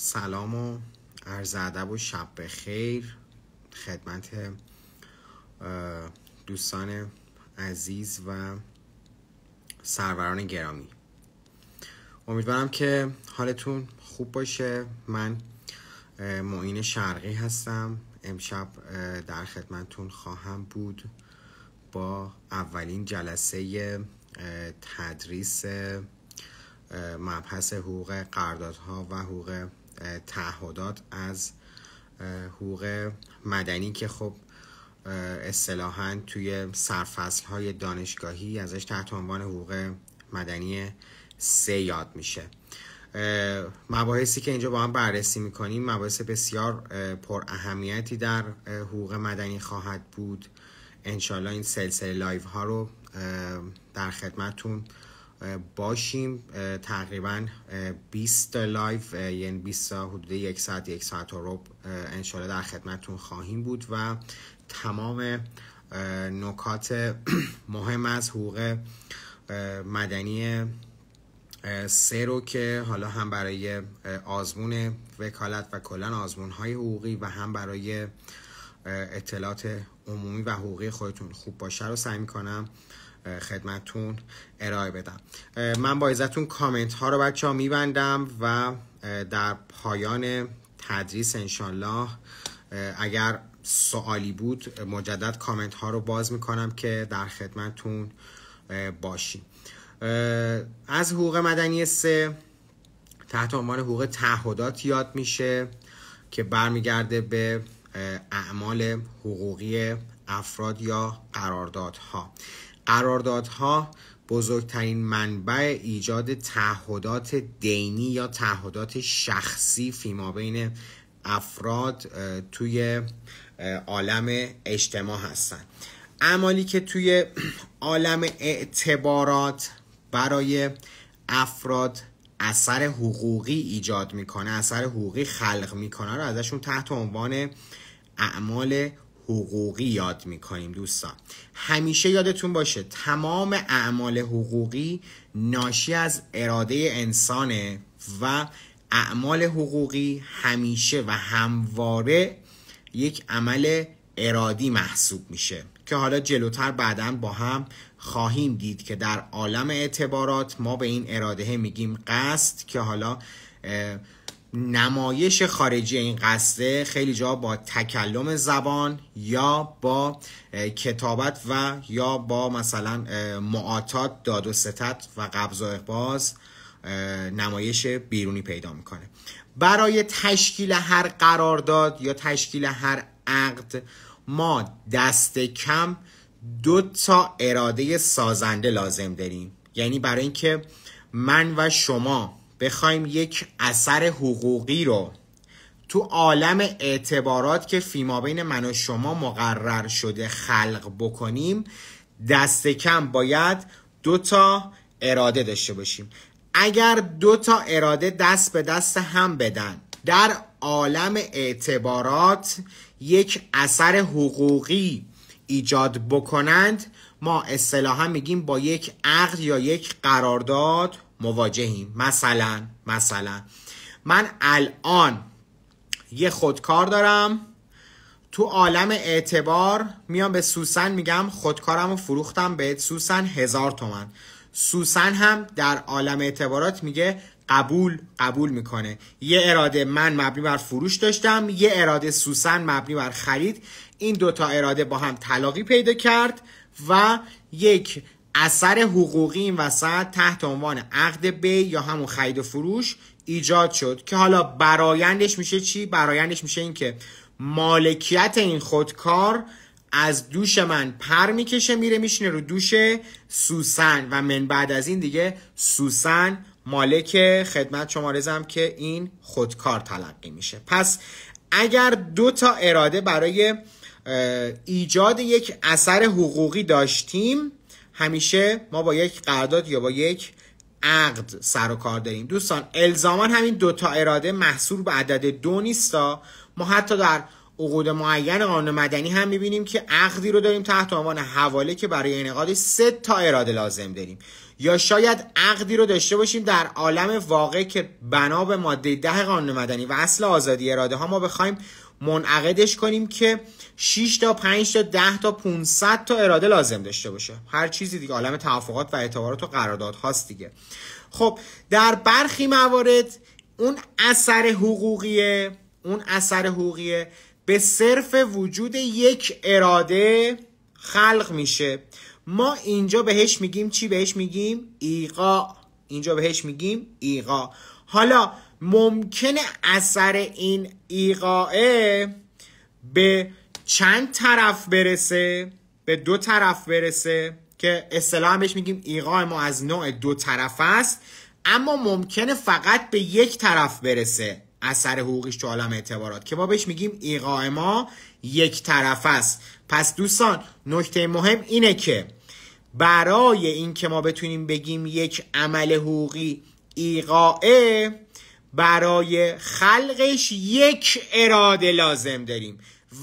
سلام و عرض ادب و شب بخیر خدمت دوستان عزیز و سروران گرامی. امیدوارم که حالتون خوب باشه. من معین شرقی هستم. امشب در خدمتتون خواهم بود با اولین جلسه تدریس مبحث حقوق قراردادها و حقوق تعهدات از حقوق مدنی که خب اصطلاحاً توی سرفصل‌های دانشگاهی ازش تحت عنوان حقوق مدنی 3 یاد میشه. مباحثی که اینجا با هم بررسی میکنیم مباحث بسیار پر اهمیتی در حقوق مدنی خواهد بود. انشالله این سلسله لایو ها رو در خدمتتون باشیم. تقریبا 20 لایو، یعنی 20 حدود 1 ساعت و ربع انشالله در خدمتتون خواهیم بود و تمام نکات مهم از حقوق مدنی 3 رو که حالا هم برای آزمون وکالت و کلان آزمون‌های حقوقی و هم برای اطلاعات عمومی و حقوقی خودتون خوب باشه رو سعی می‌کنم خدمتتون ارائه بدم. من با اجازهتون کامنت ها رو بچه ها میبندم و در پایان تدریس انشالله اگر سوالی بود مجدد کامنت ها رو باز میکنم که در خدمتتون باشیم. از حقوق مدنی 3 تحت عنوان حقوق تعهدات یاد میشه که برمیگرده به اعمال حقوقی افراد یا قراردادها. قراردادها بزرگترین منبع ایجاد تعهدات دینی یا تعهدات شخصی فیمابین افراد توی عالم اجتماع هستن. اعمالی که توی عالم اعتبارات برای افراد اثر حقوقی ایجاد میکنه، اثر حقوقی خلق میکنه رو ازشون تحت عنوان اعمال حقوقی یاد میکنیم. دوستان همیشه یادتون باشه تمام اعمال حقوقی ناشی از اراده انسانه و اعمال حقوقی همیشه و همواره یک عمل ارادی محسوب میشه که حالا جلوتر بعداً با هم خواهیم دید که در عالم اعتبارات ما به این اراده میگیم قصد، که حالا نمایش خارجی این قصده خیلی جا با تکلم زبان یا با کتابت و یا با مثلا معاطات داد و ستد و قبض و اقباض نمایش بیرونی پیدا میکنه. برای تشکیل هر قرارداد یا تشکیل هر عقد ما دست کم 2 اراده سازنده لازم داریم. یعنی برای اینکه من و شما بخوایم یک اثر حقوقی رو تو عالم اعتبارات که فیمابین من و شما مقرر شده خلق بکنیم، دست کم باید 2 اراده داشته باشیم. اگر 2 اراده دست به دست هم بدن در عالم اعتبارات یک اثر حقوقی ایجاد بکنند، ما اصطلاحا میگیم با یک عقد یا یک قرارداد مواجهیم. مثلا من الان یه خودکار دارم، تو عالم اعتبار میام به سوسن میگم خودکارمو فروختم بهت سوسن 1000 تومن. سوسن هم در عالم اعتبارات میگه قبول میکنه. یه اراده من مبنی بر فروش داشتم، یه اراده سوسن مبنی بر خرید. این 2 اراده با هم تلاقی پیدا کرد و یک اثر حقوقی این وسط تحت عنوان عقد بیع یا همون خرید و فروش ایجاد شد که حالا برآیندش میشه چی؟ برآیندش میشه این که مالکیت این خودکار از دوش من پر میکشه میره میشینه رو دوش سوسن و من بعد از این دیگه سوسن مالک خدمت شما رزم که این خودکار تلقی میشه. پس اگر 2 اراده برای ایجاد یک اثر حقوقی داشتیم، همیشه ما با یک قرارداد یا با یک عقد سر و کار داریم. دوستان الزاما همین 2 اراده محصور به عدد 2 نیستا. ما حتی در عقود معین قانون مدنی هم میبینیم که عقدی رو داریم تحت عنوان حواله که برای انعقادش 3 تا اراده لازم داریم، یا شاید عقدی رو داشته باشیم در عالم واقع که بنا به ماده 10 قانون مدنی و اصل آزادی اراده ها ما بخوایم منعقدش کنیم که 6 تا 5 تا 10 تا 500 تا اراده لازم داشته باشه. هر چیزی دیگه عالم توافقات و اعتبارات و قرارداد هاست دیگه. خب در برخی موارد اون اثر حقوقیه به صرف وجود یک اراده خلق میشه. ما اینجا بهش میگیم چی؟ بهش میگیم ایقاع. اینجا بهش میگیم ایقاع. حالا ممکنه اثر این ایقاعه به چند طرف برسه؟ به 2 طرف برسه که اصطلاحاً بهش میگیم ایقاع ما از نوع 2 طرف است، اما ممکنه فقط به یک طرف برسه اثر حقوقیش تو عالم اعتبارات که ما بهش میگیم ایقاع ما یک طرف است. پس دوستان نکته مهم اینه که برای این که ما بتونیم بگیم یک عمل حقوقی ایقاعه، برای خلقش یک اراده لازم داریم،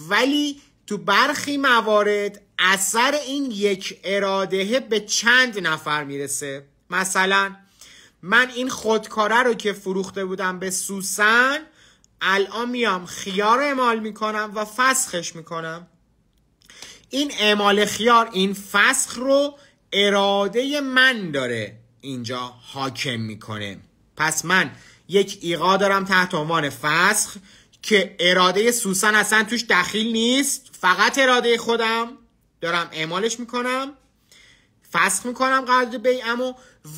ولی تو برخی موارد اثر این یک اراده به چند نفر میرسه. مثلا من این خودکاره رو که فروخته بودم به سوسن، الان میام خیار اعمال میکنم و فسخش میکنم. این اعمال خیار، این فسخ رو اراده من داره اینجا حاکم میکنه. پس من یک ایقاع دارم تحت عنوان فسخ که اراده سوسن اصلا توش دخیل نیست، فقط اراده خودم دارم اعمالش میکنم، فسخ میکنم قرارداد بیعمو،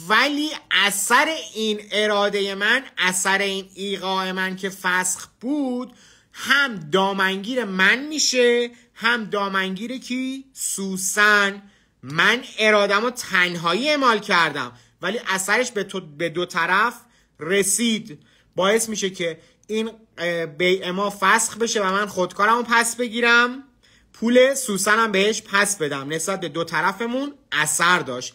ولی اثر این اراده من، اثر این ایقاع من که فسخ بود، هم دامنگیر من میشه، هم دامنگیر کی؟ سوسن. من اراده‌مو تنهایی اعمال کردم ولی اثرش به 2 طرف رسید، باعث میشه که این بیع ما فسخ بشه و من خودکارمو پس بگیرم، پول سوسنم بهش پس بدم. نسبت به 2 طرفمون اثر داشت.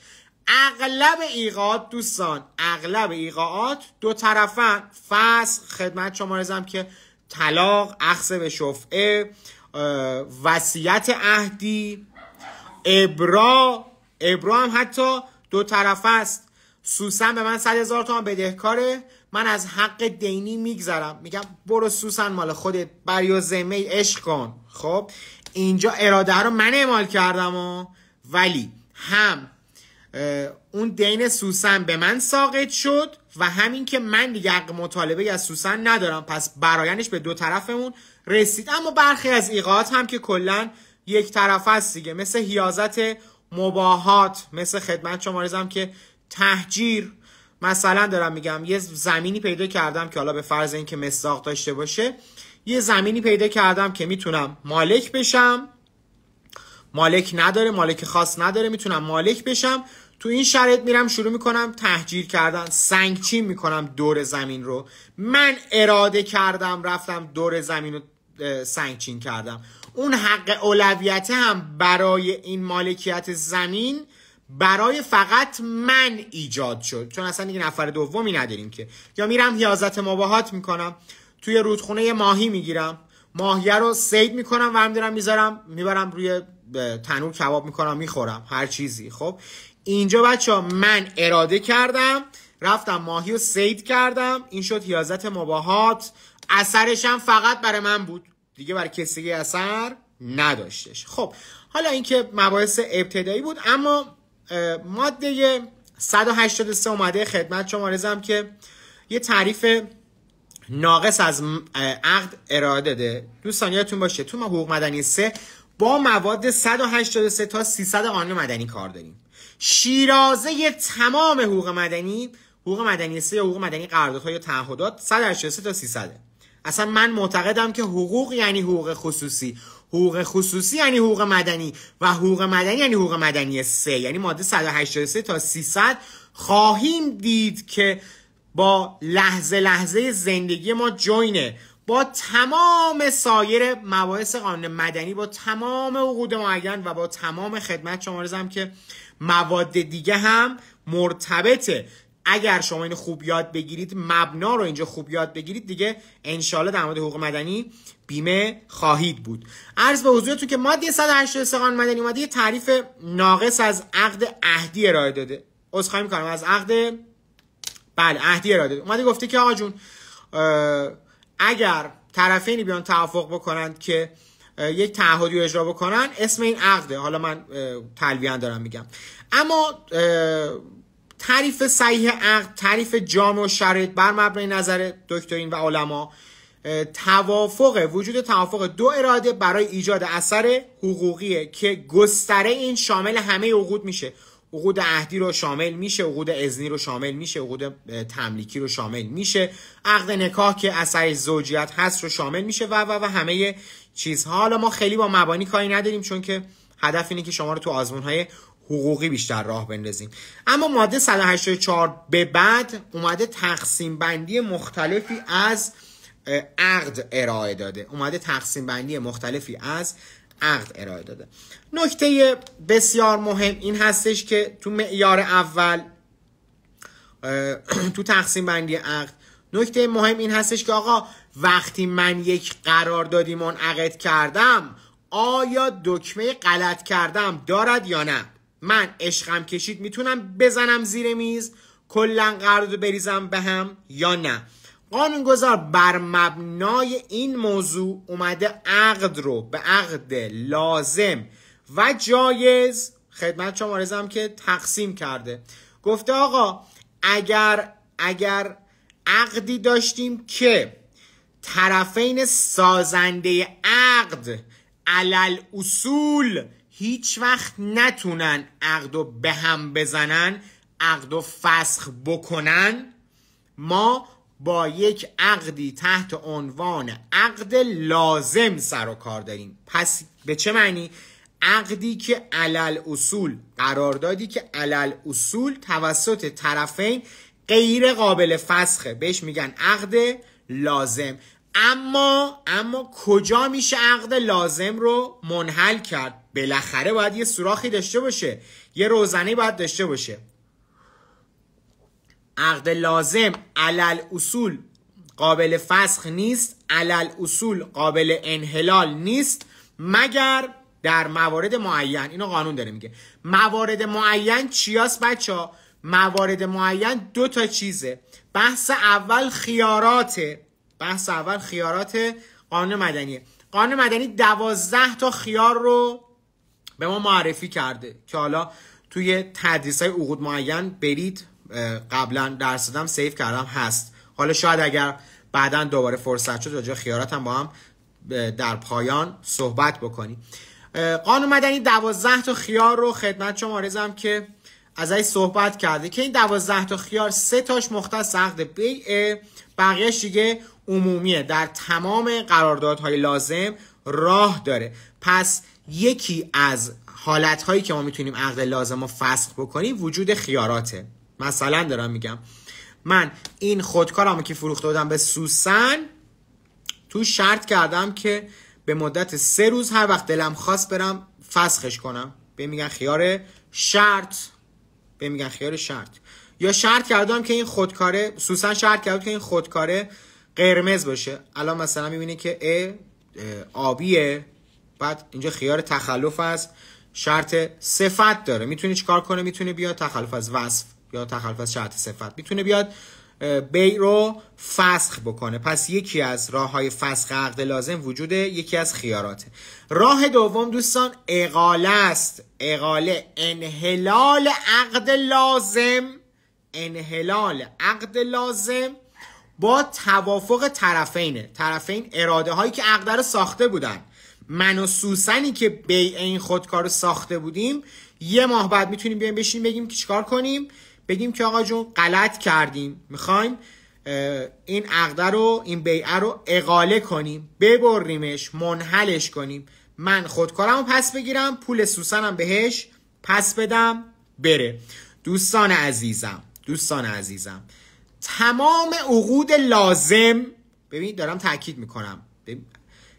اغلب ایقاعات دوستان، اغلب ایقاعات 2 طرفن. فسخ خدمت شما رسم که طلاق، اخذ به شفعه، وصیت عهدی، ابرا هم حتی 2 طرفه است. سوسن به من 100,000 تومان بدهکاره، من از حق دینی میگذرم، میگم برو سوسن مال خودت، بریا ذمه عشق کن. خب اینجا اراده رو من اعمال کردم ولی هم اون دین سوسن به من ساقط شد و همین که من دیگه حق مطالبه از سوسن ندارم، پس برایندش به 2 طرفمون رسید. اما برخی از ایقاعات هم که کلن یک طرف است دیگه، مثل حیازت مباحات، مثل خدمت شما رسم که تهجیر. مثلا دارم میگم یه زمینی پیدا کردم که حالا به فرض این که مصداق داشته باشه، یه زمینی پیدا کردم که میتونم مالک بشم، مالک نداره، مالک خاص نداره، میتونم مالک بشم. تو این شرایط میرم شروع میکنم تهجیر کردن، سنگچین میکنم دور زمین رو. من اراده کردم رفتم دور زمین رو سنگچین کردم. اون حق اولویت هم برای این مالکیت زمین برای فقط من ایجاد شد، چون اصلا دیگه نفر دومی نداریم که. یا میرم حیازت مباحات میکنم، توی رودخونه ماهی میگیرم، ماهیه رو صید میکنم و هم دارم میبرم روی تنور کباب میکنم میخورم، هر چیزی. خب اینجا بچه ها من اراده کردم رفتم ماهی رو صید کردم، این شد حیازت مباحات. اثرش هم فقط برای من بود دیگه، برای کسی اثر نداشتش. خب حالا این که مباحث ابتدایی بود، اما ماده 183 اومده خدمت شما رسم که یه تعریف ناقص از عقد ارائه داده. دوستان یادتون باشه تو ما حقوق مدنی 3 با مواد 183 تا 300 قانون مدنی کار داریم. شیرازه تمام حقوق مدنی 3 یا حقوق مدنی قراردادها یا تعهدات 183 تا 300. اصلا من معتقدم که حقوق یعنی حقوق خصوصی، حقوق خصوصی یعنی حقوق مدنی و حقوق مدنی یعنی حقوق مدنی 3، یعنی ماده 183 تا 300 خواهیم دید که با لحظه زندگی ما جوینه با تمام سایر مباحث قانون مدنی، با تمام عقود معین و با تمام خدمت شما رسم که مواد دیگه هم مرتبطه. اگر شما اینو خوب یاد بگیرید، مبنا رو اینجا خوب یاد بگیرید، دیگه انشالله در مورد حقوق مدنی بیمه خواهید بود. عرض به حضورتون که ماده 183 قانون مدنی اومده یه تعریف ناقص از عقد عهدی ارائه داده. عذرخواهی می‌کنم، از عقد عهدی ارائه داده. اومده گفته که آقا جون اگر طرفینی بیان توافق بکنند که یک تعهدی رو اجرا بکنن، اسم این عقده. حالا من تلویحاً دارم میگم، اما تعریف صحیح عقد، تعریف جامع و شرایط بر مبنای نظر دکترین و علما، وجود توافق دو اراده برای ایجاد اثر حقوقیه که گستره این شامل همه عقود میشه. عقود عهدی رو شامل میشه، عقود اذنی رو شامل میشه، عقود تملیکی رو شامل میشه، عقد نکاح که اثر زوجیت هست رو شامل میشه و همه چیزها. حالا ما خیلی با مبانی کاری نداریم چون که هدف اینه که شما رو تو آزمون‌های حقوقی بیشتر راه بندازیم. اما ماده 184 به بعد اومده تقسیم بندی مختلفی از عقد ارائه داده. نکته بسیار مهم این هستش که تو معیار اول تو تقسیم بندی عقد، نکته مهم این هستش که آقا وقتی من یک قراردادی منعقد کردم، آیا دکمه غلط کردم دارد یا نه؟ من عشقم کشید میتونم بزنم زیر میز کلا قرارداد بریزم به هم یا نه؟ قانونگذار بر مبنای این موضوع اومده عقد رو به عقد لازم و جایز خدمت شما عرضم که تقسیم کرده. گفته آقا اگر عقدی داشتیم که طرفین سازنده عقد علل اصول هیچ وقت نتونن عقدو به هم بزنن، عقدو فسخ بکنن، ما با یک عقدی تحت عنوان عقد لازم سر و کار داریم. پس به چه معنی؟ عقدی که علل اصول، قراردادی که علل اصول توسط طرفین غیر قابل فسخه، بهش میگن عقد لازم. اما کجا میشه عقد لازم رو منحل کرد؟ بالاخره باید یه سوراخی داشته باشه، یه روزنه باید داشته باشه. عقد لازم علل اصول قابل فسخ نیست، علل اصول قابل انحلال نیست، مگر در موارد معین. اینو قانون داره میگه. موارد معین چیاست بچه؟ موارد معین دو تا چیزه. بحث اول خیارات قانون مدنیه. قانون مدنی 12 تا خیار رو به ما معرفی کرده که حالا توی تدریس‌های عقود معین برید، قبلا درس دادم سیو کردم هست. حالا شاید اگر بعداً دوباره فرصت شد راجع خیارات هم با هم در پایان صحبت بکنیم. قانون مدنی 12 تا خیار رو خدمت شما عرضم که ازش صحبت کرده که این 12 تا خیار 3 تاش مختص عقد بیع، بقیه‌اش دیگه عمومیه، در تمام قراردادهای لازم راه داره. پس یکی از حالت‌هایی که ما میتونیم عقد لازم رو فسخ بکنیم وجود خیاراته. مثلا دارم میگم من این خودکارمو که فروخته بودم به سوسن، تو شرط کردم که به مدت 3 روز هر وقت دلم خواست برم فسخش کنم، به میگن خیار شرط. یا شرط کردم که این خودکاره، سوسن شرط کرد که این خودکاره قرمز باشه. الان مثلا میبینی که آبیه، بعد اینجا خیار تخلف است، شرط صفت داره. میتونه چیکار کنه؟ میتونه بیاد تخلف از وصف یا تخلف از شرط صفت، میتونه بیاد بیع رو فسخ بکنه. پس یکی از راه‌های فسخ عقد لازم وجود یکی از خیاراته. راه دوم دوستان اقاله است. اقاله، انحلال عقد لازم با توافق طرفین اراده هایی که عقد رو ساخته بودن. من و سوسنی که بیع این خودکار رو ساخته بودیم، 1 ماه بعد میتونیم بیایم بشیم بگیم که چیکار کنیم؟ بگیم که آقا جون غلط کردیم، میخوایم این عقد رو، این بیعه رو اقاله کنیم، ببریمش، منحلش کنیم. من خودکارمو پس بگیرم، پول سوسنم بهش پس بدم، بره. دوستان عزیزم تمام عقود لازم، ببین دارم تاکید میکنم،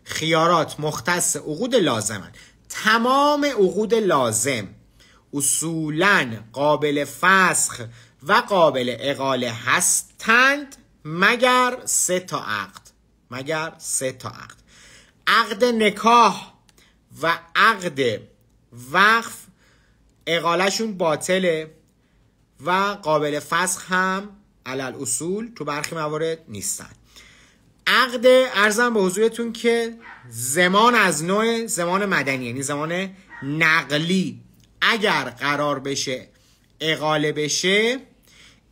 خیارات مختص عقود لازمن. تمام عقود لازم اصولاً قابل فسخ و قابل اقاله هستند مگر 3 تا عقد. عقد نکاح و عقد وقف اقالهشون باطله و قابل فسخ هم علل اصول تو برخی موارد نیستن. عقد ارزم به حضورتون که زمان از نوع زمان مدنی، یعنی زمان نقلی، اگر قرار بشه اقاله بشه،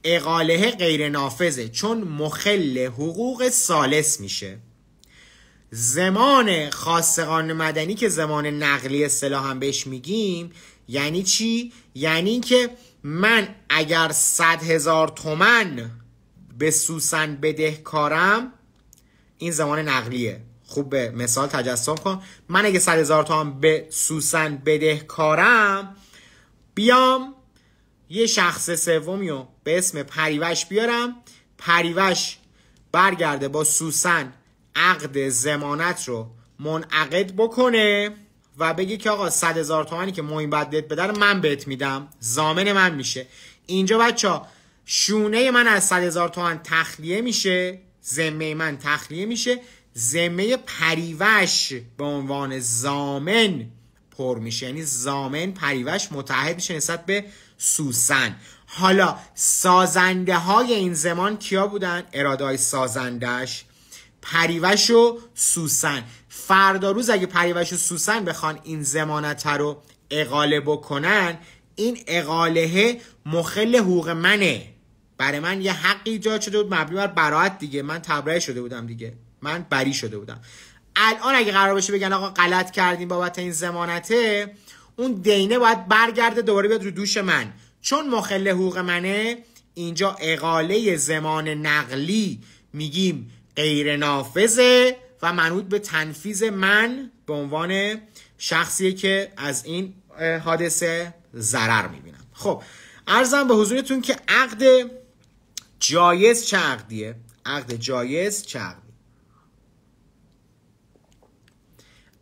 اقاله غیر نافذه چون مخل حقوق ثالث میشه. زمان خاص قانون مدنی که زمان نقلی اصطلاحاً بهش میگیم یعنی چی؟ یعنی که من اگر 100,000 تومان به سوسن بدهکارم، این زمان نقلیه. خوب به مثال تجسم کن. من اگه 100,000 تومان به سوسن بدهکارم، بیام یه شخص سومیو به اسم پریوش بیارم، پریوش برگرده با سوسن عقد ضمانت رو منعقد بکنه و بگه که آقا 100,000 تومانی که معین باید بهت بده من بهت میدم، ضامن من میشه. اینجا بچه شونه من از 100,000 تومان تخلیه میشه، ذمه من تخلیه میشه، ذمه پریوش به عنوان ضامن پر میشه، یعنی ضامن پریوش متعهد میشه نسبت به سوسن. حالا سازنده های این زمان کیا بودن؟ اراده های سازندش پریوش و سوسن. فردا روز اگه پریوش و سوسن بخوان این ضمانت رو اقاله بکنن، این اقاله مخل حقوق منه. برای من یه حقی ایجاد شده بود مبنی بر براءت دیگه، من تبرئه شده بودم دیگه، من بری شده بودم. الان اگه قرار بشه بگن آقا غلط کردیم بابت این ضمانته، اون دینه باید برگرده دوباره بیاد رو دوش من، چون مخل حقوق منه. اینجا اقاله زمان نقلی میگیم غیر نافذه و منوط به تنفیذ من به عنوان شخصیه که از این حادثه ضرر میبینم. خب عرضم به حضورتون که عقد جایز چه عقدیه؟ عقد جایز چه عقدیه؟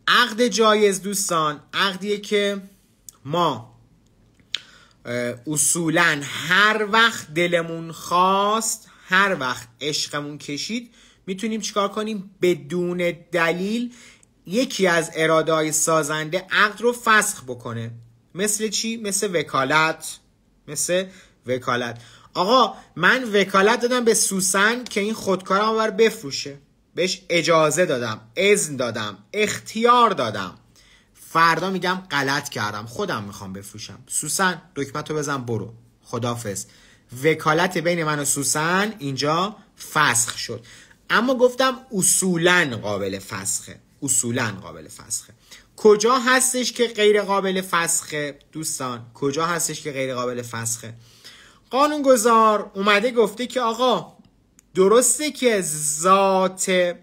عقد جایز دوستان عقدیه که ما اصولا هر وقت دلمون خواست، هر وقت عشقمون کشید، میتونیم چیکار کنیم؟ بدون دلیل یکی از اراده‌های سازنده عقد رو فسخ بکنه. مثل چی؟ مثل وکالت. آقا من وکالت دادم به سوسن که این خودکارم بر بفروشه، بهش اجازه دادم، اذن دادم، اختیار دادم. فردا میگم غلط کردم، خودم میخوام بفروشم. سوسن دکمتو بزن برو، خداحافظ. وکالت بین من و سوسن اینجا فسخ شد. اما گفتم اصولاً قابل فسخه. کجا هستش که غیر قابل فسخه دوستان؟ کجا هستش که غیر قابل فسخه؟ قانونگذار اومده گفته که آقا درسته که ذات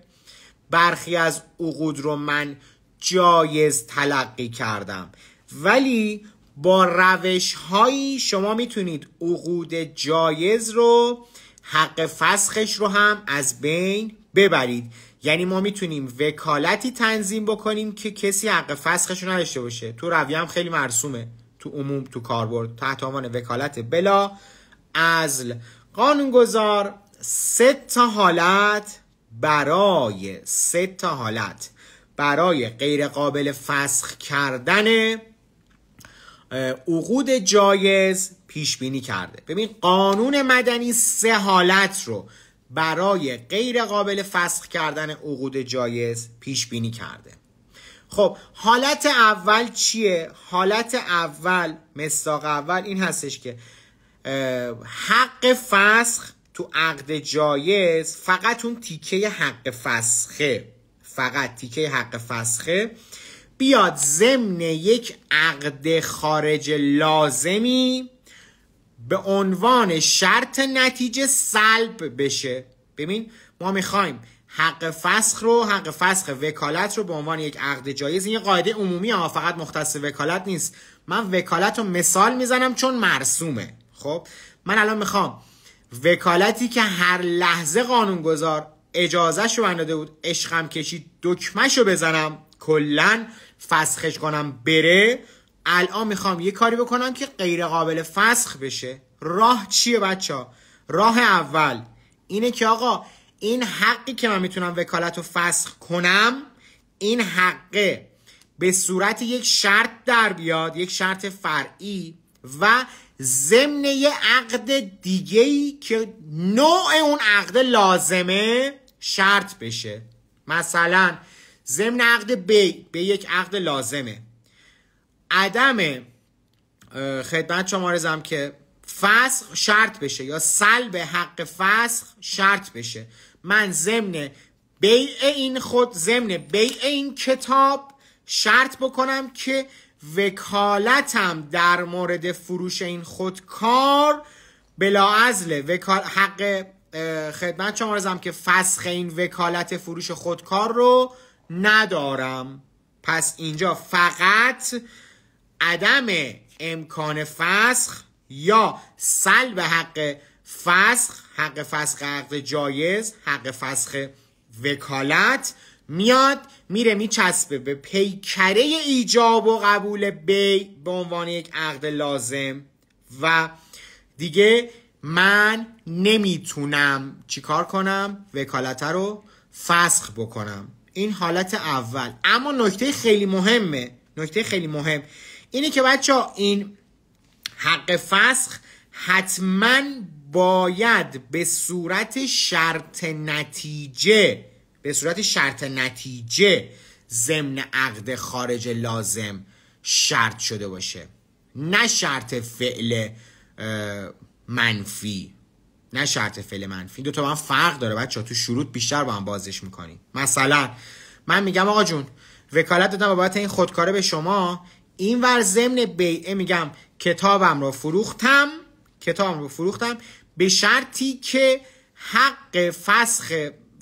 برخی از عقود رو من جایز تلقی کردم، ولی با روش هایی شما میتونید عقود جایز رو حق فسخش رو هم از بین ببرید. یعنی ما میتونیم وکالتی تنظیم بکنیم که کسی حق فسخش رو نداشته باشه. تو رویه هم خیلی مرسومه، تو عموم، تو کاربرد، تحت عنوان وکالت بلا عزل. قانونگذار 3 تا حالت برای غیر قابل فسخ کردن عقود جایز پیش بینی کرده. ببین قانون مدنی 3 حالت رو برای غیر قابل فسخ کردن عقود جایز پیش بینی کرده. خب حالت اول چیه؟ حالت اول، مصداق اول این هستش که حق فسخ تو عقد جایز فقط اون تیکه حق فسخه بیاد ضمن یک عقد خارج لازمی به عنوان شرط نتیجه سلب بشه. ببین ما میخوایم حق فسخ وکالت رو به عنوان یک عقد جایز، این یه قاعده عمومی ها، فقط مختص وکالت نیست. من وکالت رو مثال میزنم چون مرسومه. خب من الان میخوام وکالتی که هر لحظه قانونگذار اجازهش رو بنده بود، عشقم کشید دکمه‌شو بزنم کلن فسخش کنم بره، الان میخوام یه کاری بکنم که غیر قابل فسخ بشه. راه چیه بچه ها؟ راه اول اینه که آقا این حقی که من میتونم وکالت رو فسخ کنم، این حقه به صورت یک شرط در بیاد، یک شرط فرعی و ضمن یه عقد دیگه‌ای که نوع اون عقد لازمه شرط بشه. مثلا ضمن عقد بی به یک عقد لازمه عدم خدمت شما عرضم که فسخ شرط بشه یا سلب حق فسخ شرط بشه. من ضمن بیع این کتاب شرط بکنم که وکالتم در مورد فروش این خودکار بلاعزل حق خدمت شما عرضم که فسخ این وکالت فروش خودکار رو ندارم. پس اینجا فقط عدم امکان فسخ یا سلب حق فسخ، حق فسخ عقد جایز، حق فسخ وکالت میاد میره میچسبه به پیکره ایجاب و قبول بیع به عنوان یک عقد لازم و دیگه من نمیتونم چیکار کنم؟ وکالت رو فسخ بکنم. این حالت اول. اما نکته خیلی مهم اینه که بچه‌ها این حق فسخ حتما باید به صورت شرط نتیجه ضمن عقد خارج لازم شرط شده باشه، نه شرط فعل منفی. دو تا با هم فرق داره بچه ها. تو شروط بیشتر با هم بازش میکنیم. مثلا من میگم آقا جون وکالت دادم بابت این خودکاره به شما، این ور ضمن بیعه میگم کتابم رو فروختم به شرطی که حق فسخ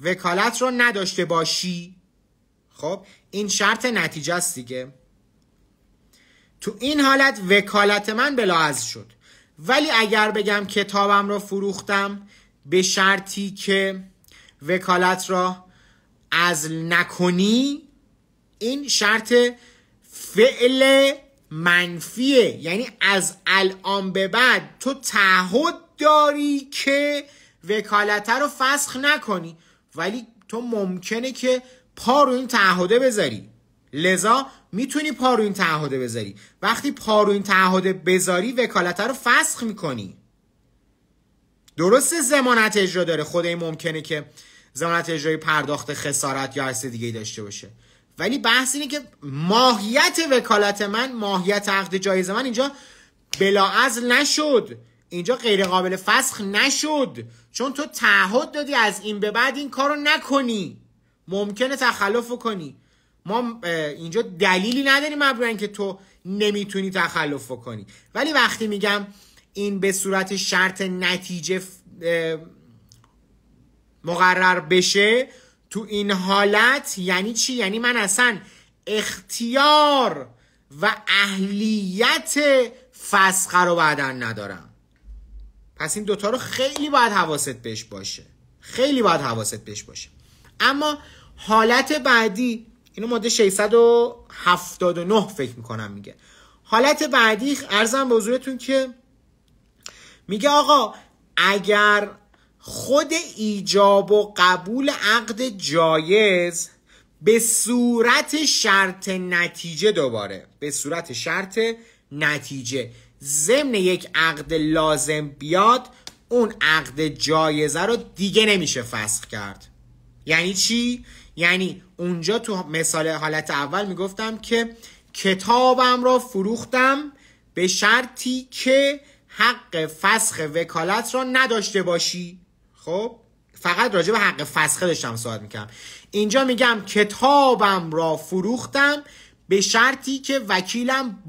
وکالت رو نداشته باشی. خب این شرط نتیجه است دیگه. تو این حالت وکالت من بلاعزل شد. ولی اگر بگم کتابم رو فروختم به شرطی که وکالت را عزل نکنی، این شرط فعل منفیه. یعنی از الان به بعد تو تعهد داری که وکالت رو فسخ نکنی، ولی تو ممکنه که پا رو این تعهده بذاری. لذا میتونی پا رو این تعهده بذاری. وقتی پا رو این تعهده بذاری وکالت رو فسخ میکنی. درسته ضمانت اجرا داره، خود این ممکنه که ضمانت اجرایی پرداخت خسارت یا هر دیگه داشته باشه، ولی بحث اینه که ماهیت وکالت من، ماهیت عقد جایز من اینجا بلاعزل نشد، اینجا غیر قابل فسخ نشد، چون تو تعهد دادی از این به بعد این کارو نکنی، ممکنه تخلف کنی. ما اینجا دلیلی نداریم مبنی که تو نمیتونی تخلف کنی. ولی وقتی میگم این به صورت شرط نتیجه مقرر بشه، تو این حالت یعنی چی؟ یعنی من اصلا اختیار و اهلیت فسخ رو بعداً ندارم. پس این دوتا رو خیلی باید حواست بهش باشه. اما حالت بعدی، اینو ماده 679 فکر میکنم میگه. حالت بعدی عرضم به حضورتون که میگه آقا اگر خود ایجاب و قبول عقد جایز به صورت شرط نتیجه ضمن یک عقد لازم بیاد، اون عقد جایزه رو دیگه نمیشه فسخ کرد. یعنی چی؟ یعنی اونجا تو مثال حالت اول میگفتم که کتابم را فروختم به شرطی که حق فسخ وکالت را نداشته باشی. خب فقط راجع به حق فسخ داشتم صحبت میکنم. اینجا میگم کتابم را فروختم به شرطی که وکیلم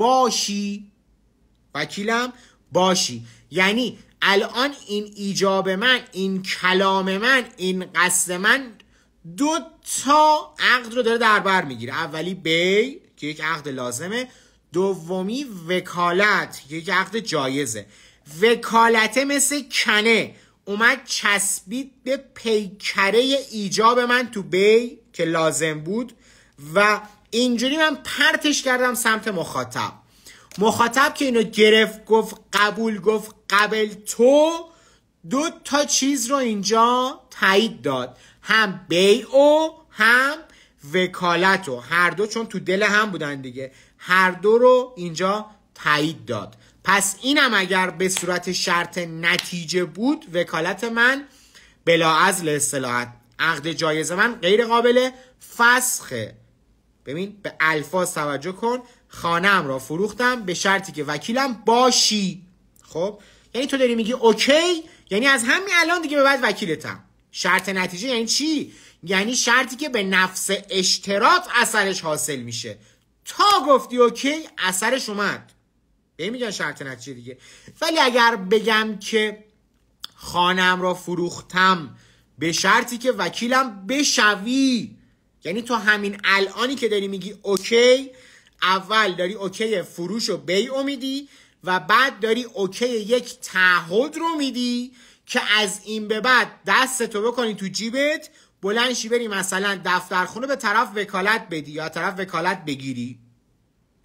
باشی. یعنی الان این ایجاب من، این کلام من، این قصد من 2 تا عقد رو داره در بر میگیره. اولی بیع که یک عقد لازمه، دومی وکالت که یک عقد جایزه. وکالت مثل کنه اومد چسبید به پیکره ایجاب من تو بیع که لازم بود و اینجوری من پرتش کردم سمت مخاطب که اینو گرفت، گفت قبل تو 2 تا چیز رو اینجا تایید داد، هم بیع و هم وکالت رو، هر دو چون تو دل هم بودن دیگه، هر دو رو اینجا تایید داد. پس اینم اگر به صورت شرط نتیجه بود، وکالت من بلاعزل اصطلاحاً، عقد جایز من غیر قابل فسخه. ببین به الفاظ توجه کن. خانه‌ام را فروختم به شرطی که وکیلم باشی. خب یعنی تو داری میگی اوکی، یعنی از همین الان دیگه به بعد وکیلتم. شرط نتیجه یعنی چی؟ یعنی شرطی که به نفس اشتراط اثرش حاصل میشه. تا گفتی اوکی اثرش اومد، به میگن شرط نتیجه دیگه. ولی اگر بگم که خانه‌ام را فروختم به شرطی که وکیلم بشوی، یعنی تو همین الانی که داری میگی اوکی، اول داری اوکی فروش و بیع میدی و بعد داری اوکی یک تعهد رو میدی که از این به بعد دستتو بکنی تو جیبت، بلند شی بری مثلا دفترخونه به طرف وکالت بدی یا طرف وکالت بگیری.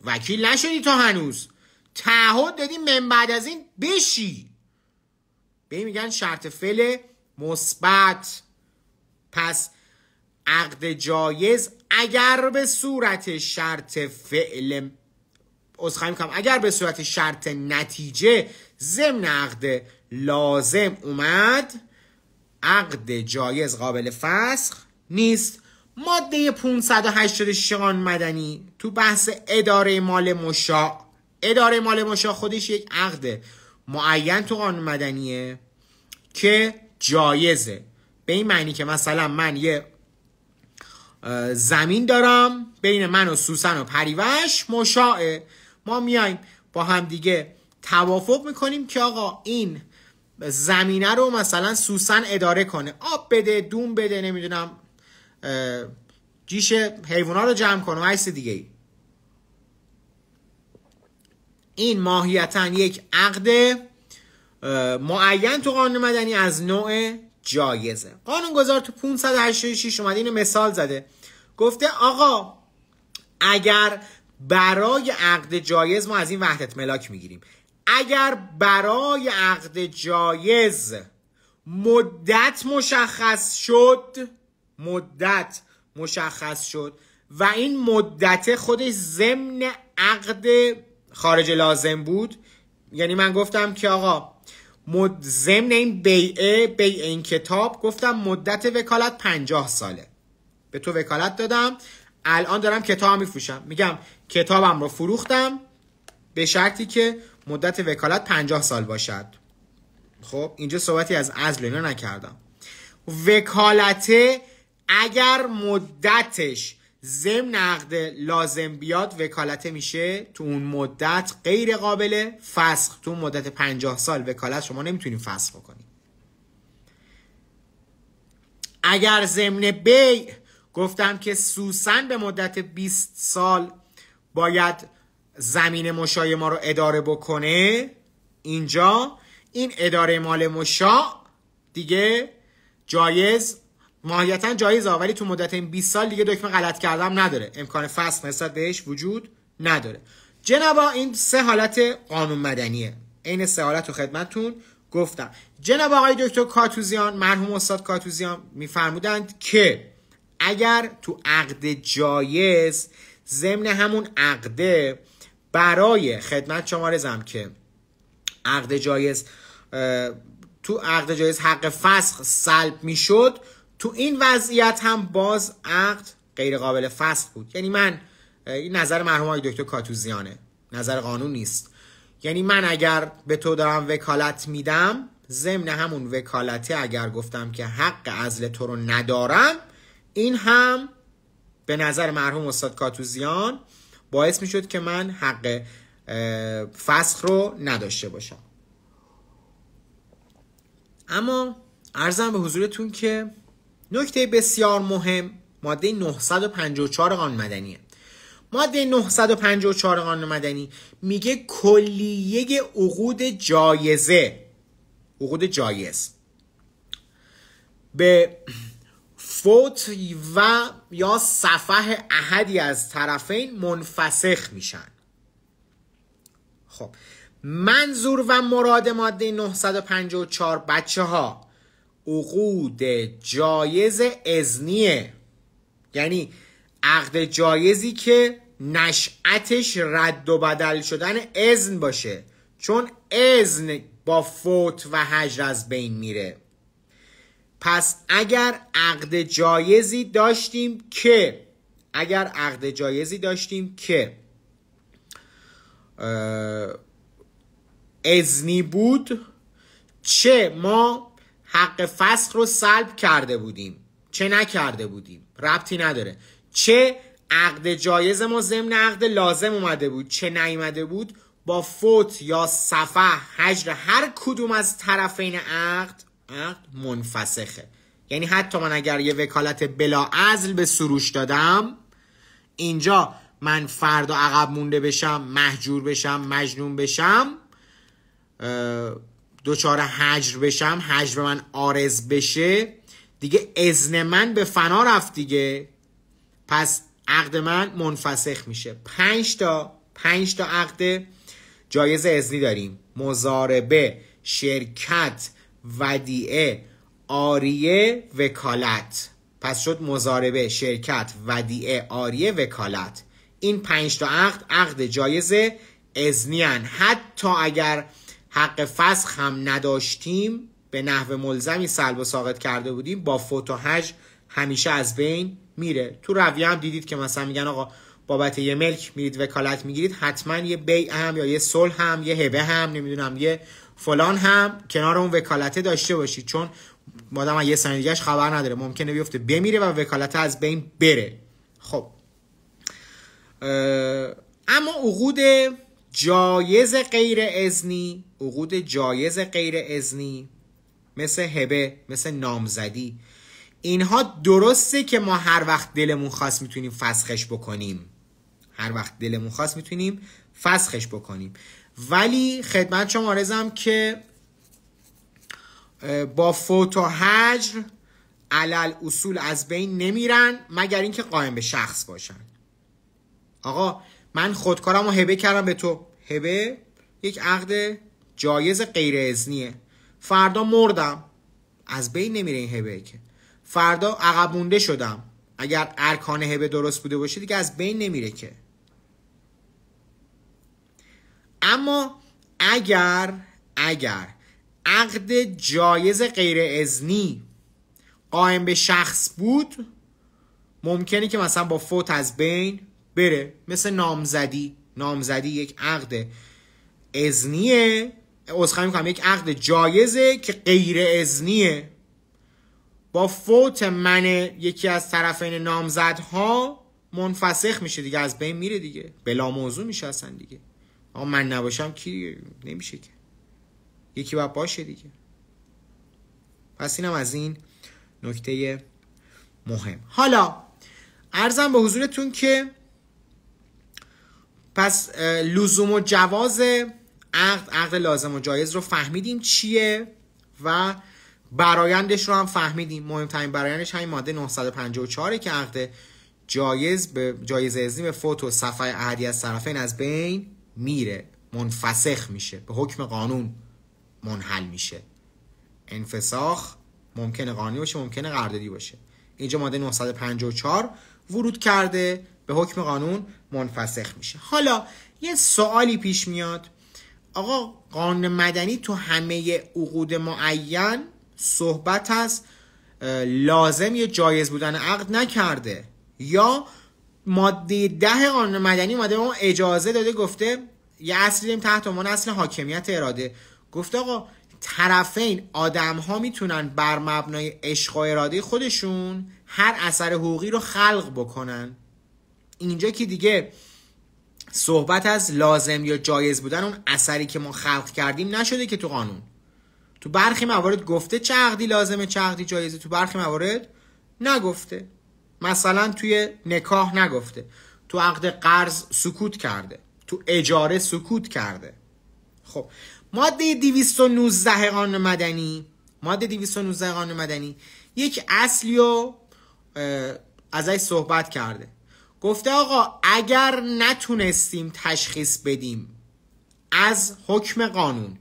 وکیل نشدی تو هنوز، تعهد دادی من بعد از این بشی. به این میگن شرط فعل مثبت. پس عقد جایز اگر به صورت شرط فعل اگر به صورت شرط نتیجه ضمن عقد لازم اومد، عقد جایز قابل فسخ نیست. ماده 586 قانون مدنی تو بحث اداره مال مشاع، اداره مال مشاع خودش یک عقد معین تو قانون مدنیه که جایزه. به این معنی که مثلا من یه زمین دارم بین من و سوسن و پریوش مشاعه، ما میایم با هم دیگه توافق میکنیم که آقا این زمینه رو مثلا سوسن اداره کنه، آب بده، دون بده، نمیدونم جیش حیوونا رو جمع کنه و عکس دیگه ای. این ماهیتا یک عقد معین تو قانون مدنی از نوع جایزه. قانونگذار تو 586 اومده اینو مثال زده، گفته آقا اگر برای عقد جایز ما از این وحدت ملاک میگیریم، اگر برای عقد جایز مدت مشخص شد و این مدت خودش ضمن عقد خارج لازم بود، یعنی من گفتم که آقا ضمن این بیع این کتاب گفتم مدت وکالت 50 ساله، به تو وکالت دادم، الان دارم کتاب میفروشم، میگم کتابم رو فروختم به شرطی که مدت وکالت 50 سال باشد. خب اینجا صحبتی از عزل اینا نکردم. وکالته اگر مدتش ضمن عقد لازم بیاد وکالته میشه تو اون مدت غیر قابل فسخ. تو مدت 50 سال وکالت شما نمیتونید فسخ بکنید. اگر ضمن بیع گفتم که سوسن به مدت 20 سال باید زمین مشاع ما رو اداره بکنه، اینجا این اداره مال مشاع دیگه جایز، ماهیتا جایزه، ولی تو مدت این 20 سال دیگه دکمه غلط کردم نداره، امکان فسخ نسبت بهش وجود نداره. جنابا این 3 حالت قانون مدنیه، این 3 حالت رو خدمتتون گفتم. جناب آقای دکتر کاتوزیان، مرحوم استاد کاتوزیان میفرمودند که اگر تو عقد جایز ضمن همون عقده برای خدمت شما رزم که عقد جایز تو عقد جایز حق فسخ سلب میشد، تو این وضعیت هم باز عقد غیر قابل فسخ بود. یعنی من، این نظر مرحوم آقای دکتر کاتوزیانه، نظر قانون نیست، یعنی من اگر به تو دارم وکالت میدم ضمن همون وکالته اگر گفتم که حق عزل تو رو ندارم، این هم به نظر مرحوم استاد کاتوزیان باعث میشد که من حق فسخ رو نداشته باشم. اما عرضم به حضورتون که نکته بسیار مهم ماده 954 قانون مدنیه. ماده 954 قانون مدنی میگه کلیه عقود جایز به فوت و یا سفح احدی از طرفین منفسخ میشن. خب منظور و مراد ماده 954 بچه ها عقود جایز اذنیه، یعنی عقد جایزی که نشأتش رد و بدل شدن اذن باشه، چون اذن با فوت و هجر از بین میره. پس اگر عقد جایزی داشتیم که اذنی بود، چه ما حق فسخ رو سلب کرده بودیم چه نکرده بودیم ربطی نداره، چه عقد جایز ما ضمن عقد لازم اومده بود چه نیامده بود، با فوت یا صفح هجر هر کدوم از طرفین عقد منفسخه. یعنی حتی من اگر یه وکالت بلا عزل به سروش دادم، اینجا من فردا عقب مونده بشم، مهجور بشم، مجنون بشم، دچار هجر بشم، هجر من عارض بشه، دیگه اذن من به فنا رفت دیگه. پس عقد من منفسخ میشه. 5 تا عقد جایز اذنی داریم: مضاربه، شرکت، ودیعه، عاریه، وکالت. پس شد مضاربه، شرکت، ودیعه، عاریه، وکالت. این 5 تا عقد جایز اذنی هن. حتی اگر حق فسخ هم نداشتیم، به نحو ملزمی سلب و ساقط کرده بودیم، با فوت و هجر همیشه از بین میره. تو رویه هم دیدید که مثلا میگن آقا بابت یه ملک میرید وکالت میگیرید، حتما یه بیع هم یا یه صلح هم یه هبه هم نمیدونم یه فلان هم کنار اون وکالته داشته باشید، چون مادام یه سنه دیگهش خبر نداره، ممکنه بیفته بمیره و وکالته از بین بره. خب اما عقود جایز غیر اذنی مثل هبه، مثل نامزدی، اینها درسته که ما هر وقت دلمون خواست میتونیم فسخش بکنیم، ولی خدمت شما عرضم که با فوت و هجر علل اصول از بین نمیرن مگر اینکه قائم به شخص باشن. آقا من خودکارم رو هبه کردم به تو، هبه یک عقد جایز غیر اذنیه، فردا مردم، از بین نمیره این هبه، که فردا عقب مونده شدم، اگر ارکان هبه درست بوده باشه دیگه از بین نمیره که. اما اگر عقد جایز غیر اذنی قائم به شخص بود، ممکنه که مثلا با فوت از بین بره. مثل نامزدی یک عقد اذنیه، یک عقد جایزه که غیر اذنیه، با فوت من یکی از طرفین نامزدها منفسخ میشه دیگه، از بین میره دیگه، بلا موضوع میشه اصلا دیگه. آقا من نباشم کی نمیشه که، یکی باید باشه دیگه. پس اینم از این نکته مهم. حالا عرضم به حضورتون که پس لزوم و جواز عقد لازم و جایز رو فهمیدیم چیه و برایندش رو هم فهمیدیم. مهمترین برایندش همین ماده 954 که عقد جایز اذنی به فوت و صفحه احدی از طرفین از بین میره، منفسخ میشه، به حکم قانون منحل میشه. انفساخ ممکنه قانونی باشه، ممکنه قراردادی باشه. اینجا ماده 954 ورود کرده، به حکم قانون منفسخ میشه. حالا یه سوالی پیش میاد، آقا قانون مدنی تو همه عقود معین صحبت از لازم یا جایز بودن عقد نکرده، یا ماده 10 قانون مدنی ماده ما اجازه داده، گفته یه اصلی داریم تحت عنوان اصل حاکمیت اراده، گفته آقا طرفین آدم ها میتونن بر مبنای عشق و اراده خودشون هر اثر حقوقی رو خلق بکنن. اینجا که دیگه صحبت از لازم یا جایز بودن اون اثری که ما خلق کردیم نشده که تو قانون. تو برخی موارد گفته چه عقدی لازمه چه عقدی جایزه، تو برخی موارد نگفته. مثلا توی نکاح نگفته، تو عقد قرض سکوت کرده، تو اجاره سکوت کرده. خب ماده 219 قانون مدنی یک اصلی رو ازش صحبت کرده، گفته آقا اگر نتونستیم تشخیص بدیم از حکم قانون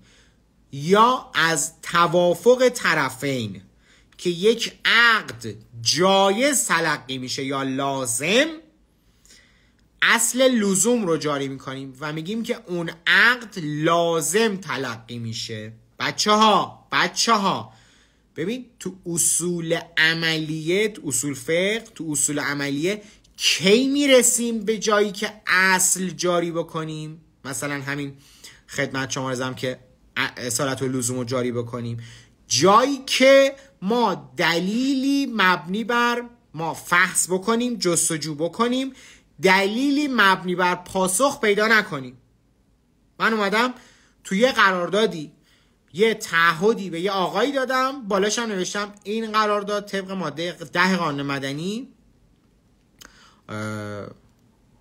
یا از توافق طرفین که یک عقد جایز تلقی میشه یا لازم، اصل لزوم رو جاری میکنیم و میگیم که اون عقد لازم تلقی میشه. بچه ها ببین تو اصول عملیه، تو اصول فقه، تو اصول عملیه کی میرسیم به جایی که اصل جاری بکنیم؟ مثلا همین خدمت شما رزم که اصالت و لزوم رو جاری بکنیم، جایی که ما دلیلی مبنی بر ما فحص بکنیم، جستجو بکنیم، دلیلی مبنی بر پاسخ پیدا نکنیم. من اومدم توی یه قراردادی یه تعهدی به یه آقایی دادم، بالاش هم نوشتم این قرارداد طبق ماده 10 قانون مدنی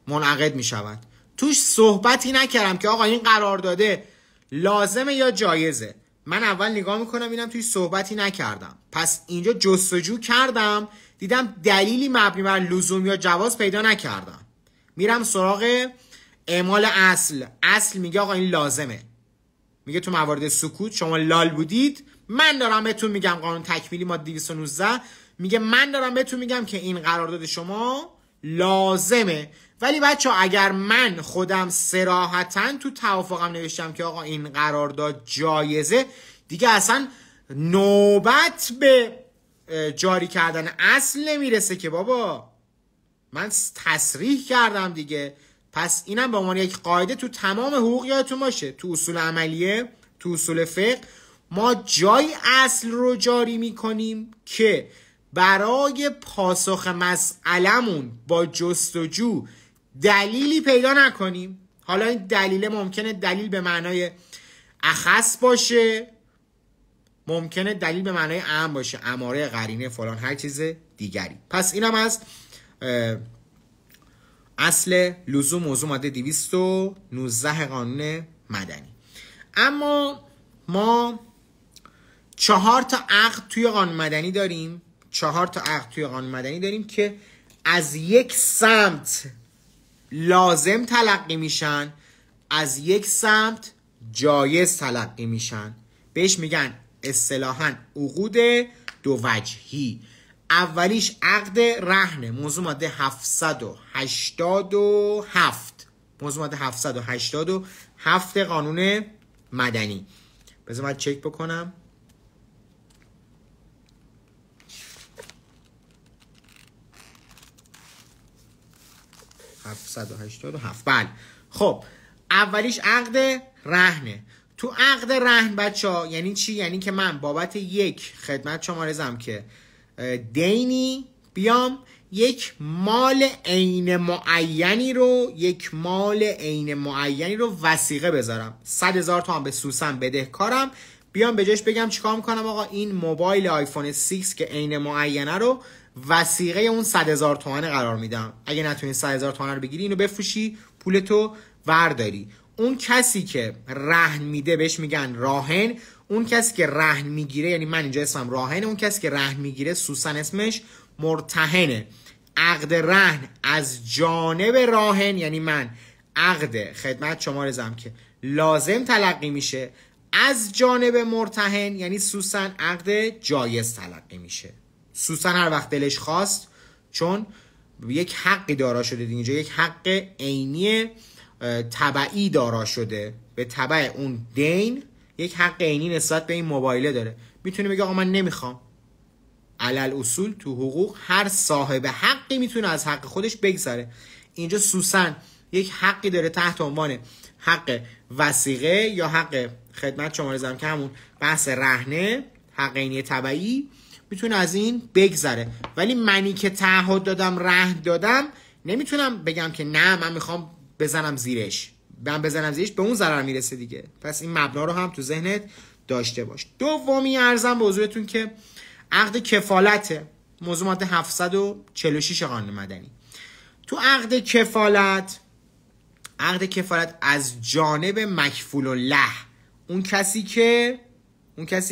منعقد می شود. توش صحبتی نکردم که آقا این قرارداده لازمه یا جایزه. من اول نگاه میکنم اینم توش صحبتی نکردم، پس اینجا جستجو کردم، دیدم دلیلی مبنی بر لزوم یا جواز پیدا نکردم، میرم سراغ اعمال اصل. اصل میگه آقا این لازمه، میگه تو موارد سکوت شما لال بودید، من دارم بهتون میگم، قانون تکمیلی ماده 219 میگه من دارم بهتون میگم که این قرارداد شما لازمه. ولی بچه اگر من خودم صراحتاً تو توافقم نوشتم که آقا این قرارداد جایزه، دیگه اصلا نوبت به جاری کردن اصل نمیرسه که بابا من تصریح کردم دیگه. پس اینم به عنوان یک قاعده تو تمام حقوق یادتون باشه، تو اصول عملیه، تو اصول فقه، ما جای اصل رو جاری میکنیم که برای پاسخ مسئلمون با جستجو دلیلی پیدا نکنیم. حالا این دلیل ممکنه دلیل به معنای اخص باشه، ممکنه دلیل به معنای عام باشه، اماره، قرینه، فلان، هر چیز دیگری. پس اینم از اصل لزوم، موضوع ماده 219 قانون مدنی. اما ما 4 تا عقد توی قانون مدنی داریم، 4 تا عقد توی قانون مدنی داریم که از یک سمت لازم تلقی میشن، از یک سمت جایز تلقی میشن. بهش میگن اصطلاحاً عقود دو وجهی. اولیش عقد رهن، موضوع ماده 787، موضوع ماده 787 قانون مدنی. بذار من چک بکنم. بله. خب اولیش عقد رهنه. تو عقد رهن بچه‌ها یعنی چی؟ یعنی که من بابت یک خدمت شما رزم که دینی بیام یک مال عین معینی رو وثیقه بذارم. 100,000 تومان به سوسن بدهکارم، بیام به جاش بگم چیکار میکنم آقا این موبایل آیفون 6 که عین معینه رو وثیقه اون 100,000 تومان قرار میدم. اگه نتونی 100,000 تومان رو بگیری اینو بفروشی پولتو ورداری. اون کسی که رهن میده بهش میگن راهن. اون کسی که رهن میگیره، یعنی من اینجا اسمم راهنه، اون کسی که رهن میگیره سوسن اسمش مرتهنه. عقد رهن از جانب راهن، یعنی من عقد خدمت شما رزم که لازم تلقی میشه، از جانب مرتهن یعنی سوسن عقد جایز تلقی میشه. سوسن هر وقت دلش خواست، چون یک حقی دارا شده اینجا، یک حق عینی تبعی دارا شده، به تبع اون دین یک حق عینی نسبت به این موبایله داره. میتونه بگه آقا من نمیخوام. علل اصول تو حقوق هر صاحب حقی میتونه از حق خودش بگذره. اینجا سوسن یک حقی داره تحت عنوان حق وثیقه یا حق خدمت شما رزم که همون بحث رهنه، حق عینی تبعی، میتونه از این بگذره. ولی منی که تعهد دادم، رهن دادم، نمیتونم بگم که نه من میخوام بزنم زیرش. من بزنم زیرش به اون ضرر میرسه دیگه. پس این مبنا رو هم تو ذهنت داشته باش. دومی ارزم به حضورتون که عقد کفالته، موضوع ماده 746 قانون مدنی. تو عقد کفالت از جانب مکفول له، اون کسی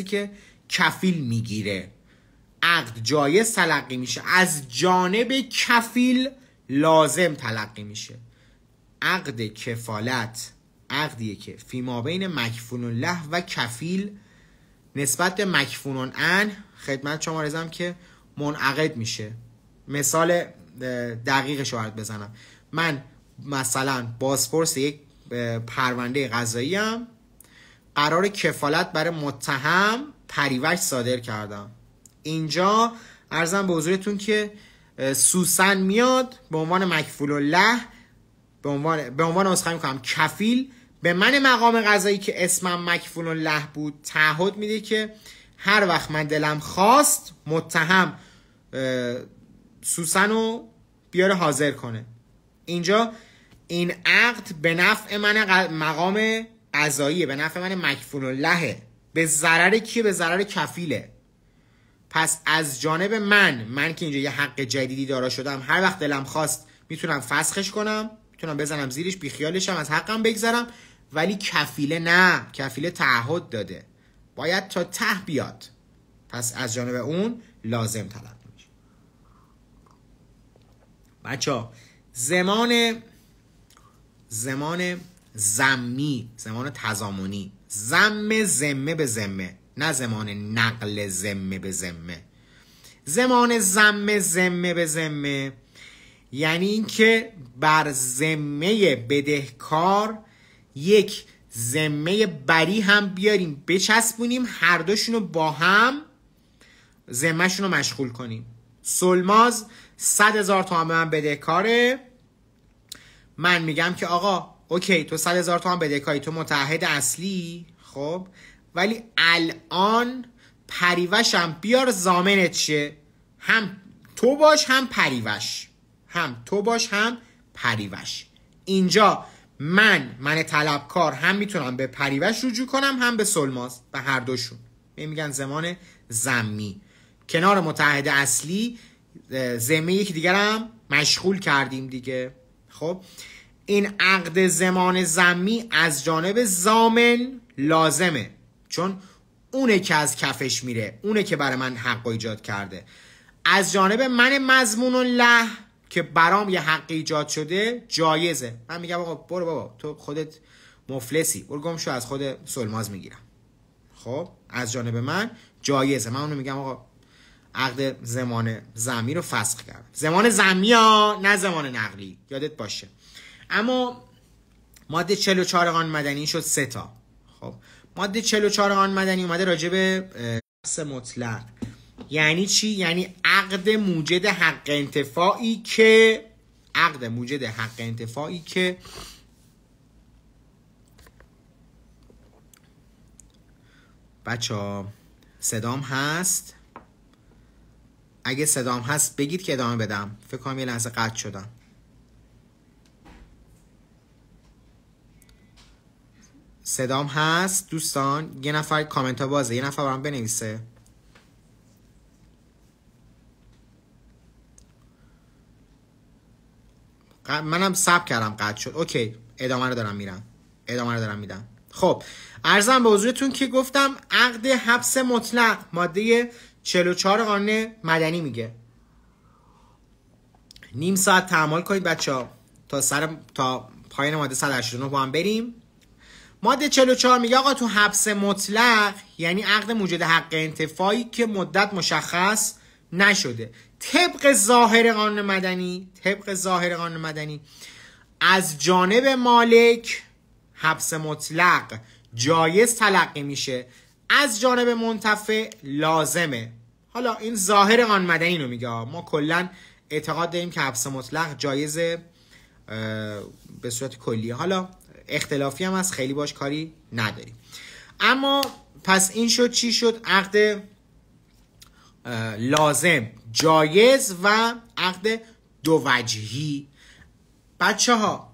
که کفیل میگیره، عقد جایز تلقی میشه، از جانب کفیل لازم تلقی میشه. عقد کفالت عقدیه که فی ما بین مکفول له و کفیل نسبت به مکفول ان خدمت شما رسم که منعقد میشه. مثال دقیقش رو بزنم، من مثلا بازپرس یک پرونده قضایی ام، قرار کفالت برای متهم پریوش صادر کردم. اینجا عرضم به حضورتون که سوسن میاد به عنوان مکفول له، به عنوان عذرخواهی میکنم کفیل، به من مقام قضایی که اسمم مکفول له بود تعهد میده که هر وقت من دلم خواست متهم سوسن رو بیاره حاضر کنه. اینجا این عقد به نفع من مقام قضاییه، به نفع من مکفول لهه. به ضرر کیه؟ به ضرر کفیله. پس از جانب من که اینجا یه حق جدیدی دارا شدم، هر وقت دلم خواست میتونم فسخش کنم، میتونم بزنم زیرش، بیخیالشم، از حقم بگذرم. ولی کفیله نه، کفیله تعهد داده، باید تا ته بیاد. پس از جانب اون لازم طلب میشه. بچه‌ها زمان ضمی، زمان تضامنی، ضم ذمه به ذمه، نه زمان نقل ذمه به ذمه. زمان ضم ذمه به ذمه یعنی اینکه بر ذمه بدهکار یک ذمه بری هم بیاریم بچسبونیم، هر دوشونو با هم ذمه‌شونو مشغول کنیم. سلماز 100,000 تومان به من بدهکاره، من میگم که آقا اوکی تو 100,000 تومان بدهکاری، تو متعهد اصلی، خب ولی الان پریوشم بیار ضامنت شه، هم تو باش هم پریوش، هم تو باش هم پریوش. اینجا من طلبکار هم میتونم به پریوش رجوع کنم هم به سلماز، به هر دوشون. میگن زمان ضمی. کنار متعهد اصلی ذمه یکی دیگر هم مشغول کردیم دیگه. خب این عقد زمان ضمی از جانب ضامن لازمه، چون اونه که از کفش میره، اونه که برای من حق ایجاد کرده. از جانب من مضمون له که برام یه حق ایجاد شده جایزه، من میگم آقا برو بابا تو خودت مفلسی، برو گم شو، از خود سلماز میگیرم. خب از جانب من جایزه، من اونو میگم آقا عقد زمان ضمی رو فسخ کردم. زمان ضمی ها، نه زمان نقلی، یادت باشه. اما ماده 44 قانون مدنی شد 3 تا. خب ماده 44 قانون مدنی اومده راجع به حبس مطلق. یعنی چی؟ یعنی عقد موجد حق انتفاعی که بچه‌ها صدام هست؟ اگه صدام هست بگید که ادامه بدم. فکر کنم یه لحظه قطع شدم. صدام هست دوستان؟ یه نفر کامنت ها بازه، یه نفر برام بنویسه. منم ثبت کردم قطع شد. اوکی ادامه رو دارم میدم. خب عرضم به حضورتون که گفتم عقد حبس مطلق ماده 44 قانون مدنی میگه نیم ساعت تحمل کنید بچه‌ها تا پایان ماده 189 با هم بریم. ماده 44 میگه آقا تو حبس مطلق یعنی عقد موجد حق انتفاعی که مدت مشخص نشده. طبق ظاهر قانون مدنی از جانب مالک حبس مطلق جایز تلقی میشه، از جانب منتفع لازمه. حالا این ظاهر قانون مدنی رو میگه، ما کلا اعتقاد داریم که حبس مطلق جایزه به صورت کلیه. حالا اختلافی هم هست، خیلی باش کاری نداریم. اما پس این شد چی شد؟ عقد لازم، جایز و عقد دو وجهی. بچه ها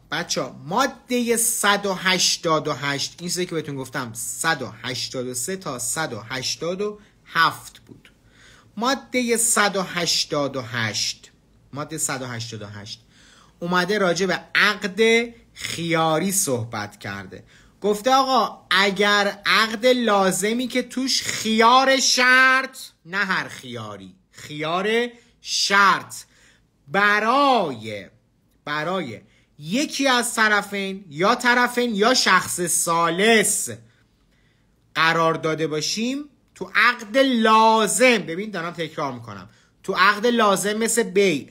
ماده 188 این چیزی که بهتون گفتم 183 تا 187 بود. ماده 188 اومده راجع به عقد خیاری صحبت کرده. گفته آقا اگر عقد لازمی که توش خیار شرط، نه هر خیاری، خیار شرط برای یکی از طرفین یا شخص ثالث قرار داده باشیم تو عقد لازم. ببین دارم تکرار میکنم، تو عقد لازم مثل بیع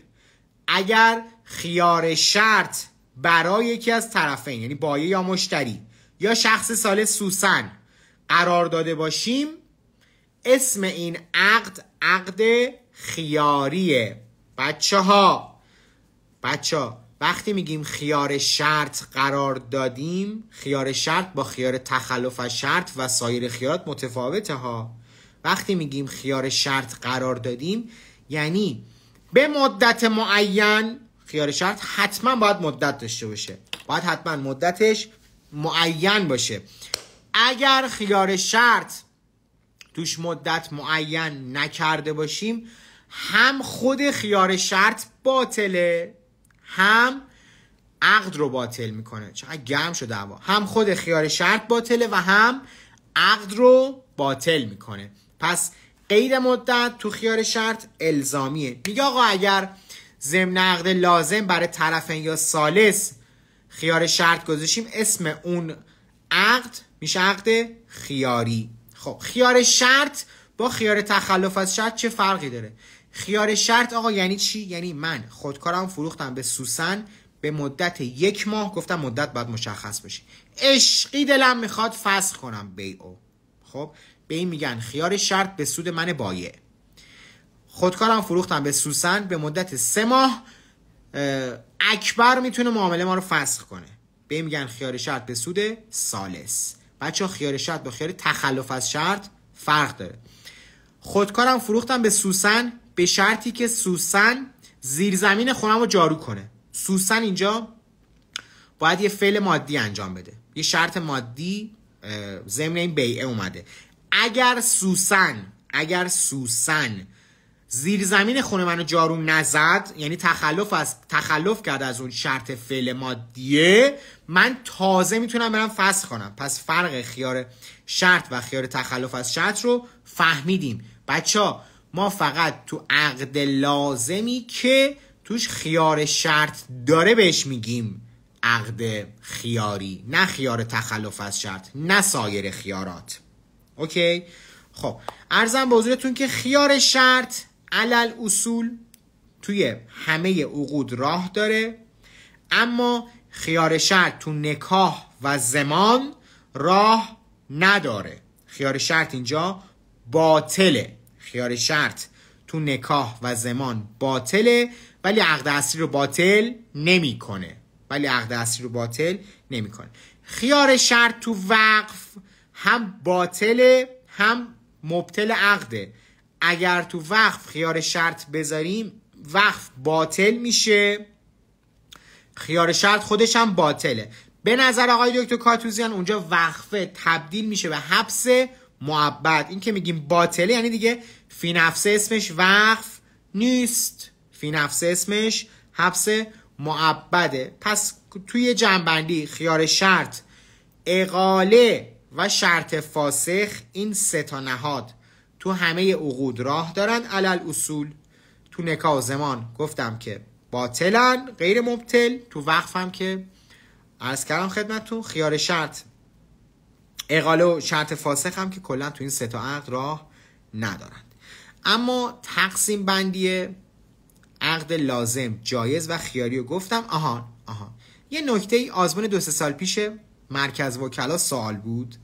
اگر خیار شرط برای یکی از طرفین یعنی بایع یا مشتری یا شخص ثالث سوسن قرار داده باشیم، اسم این عقد خیاریه. بچه ها وقتی میگیم خیار شرط قرار دادیم، خیار شرط با خیار تخلف از شرط و سایر خیارات متفاوته ها. وقتی میگیم خیار شرط قرار دادیم یعنی به مدت معین. خیار شرط حتما باید مدت داشته باشه، باید حتما مدتش معین باشه. اگر خیار شرط توش مدت معین نکرده باشیم، هم خود خیار شرط باطله هم عقد رو باطل میکنه. چقدر گرم شده هوا. هم خود خیار شرط باطله و هم عقد رو باطل میکنه. پس قید مدت تو خیار شرط الزامیه. میگه آقا اگر ضمن عقد لازم برای طرفین یا ثالث خیار شرط گذاشتیم، اسم اون عقد میشه عقد خیاری. خب خیار شرط با خیار تخلف از شرط چه فرقی داره؟ خیار شرط آقا یعنی چی؟ یعنی من خودکارم فروختم به سوسن به مدت 1 ماه، گفتم مدت باید مشخص بشه، عشقی دلم میخواد فسخ کنم بیعو. خب به این میگن خیار شرط به سود من بایع. خودکارم فروختم به سوسن به مدت 3 ماه، اکبر میتونه معامله ما رو فسخ کنه، به این میگن خیار شرط به سود ثالث. بچه خیار شرط با خیار تخلف از شرط فرق داره. خودکارم فروختم به سوسن به شرطی که سوسن زیرزمین خونم رو جارو کنه. سوسن اینجا باید یه فعل مادی انجام بده، یه شرط مادی ضمن این بیعه اومده. اگر سوسن زیرزمین خونه منو جارو نزد، یعنی تخلف کرد از اون شرط فعل مادیه، من تازه میتونم برم فسخ کنم. پس فرق خیار شرط و خیار تخلف از شرط رو فهمیدیم. بچه‌ها ما فقط تو عقد لازمی که توش خیار شرط داره بهش میگیم عقد خیاری، نه خیار تخلف از شرط، نه سایر خیارات. اوکی؟ خب عرضم به حضورتون که خیار شرط علل اصول توی همه عقود راه داره، اما خیار شرط تو نکاح و زمان راه نداره. خیار شرط اینجا باطله. خیار شرط تو نکاح و زمان باطله، ولی عقد اصلی رو باطل نمیکنه. خیار شرط تو وقف هم باطله هم مبطل عقده. اگر تو وقف خیار شرط بذاریم وقف باطل میشه، خیار شرط خودش هم باطله. به نظر آقای دکتر کاتوزیان اونجا وقفه تبدیل میشه به حبس مؤبد. این که میگیم باطله یعنی دیگه فی نفسه اسمش وقف نیست، فی نفسه اسمش حبس مؤبده. پس توی جنبندی خیار شرط، اقاله و شرط فاسخ، این 3 تا نهاد تو همه عقود راه دارن علل اصول. تو نکاح و زمان گفتم که باطلن غیر مبطل، تو وقف هم که عرض کردم خدمتتون خیار شرط، اقاله و شرط فاسخ هم که کلا تو این 3 تا عقد راه ندارند. اما تقسیم بندی عقد لازم، جایز و خیاری رو گفتم. یه نکته آزمون 2-3 سال پیش مرکز وکلا سوال بود،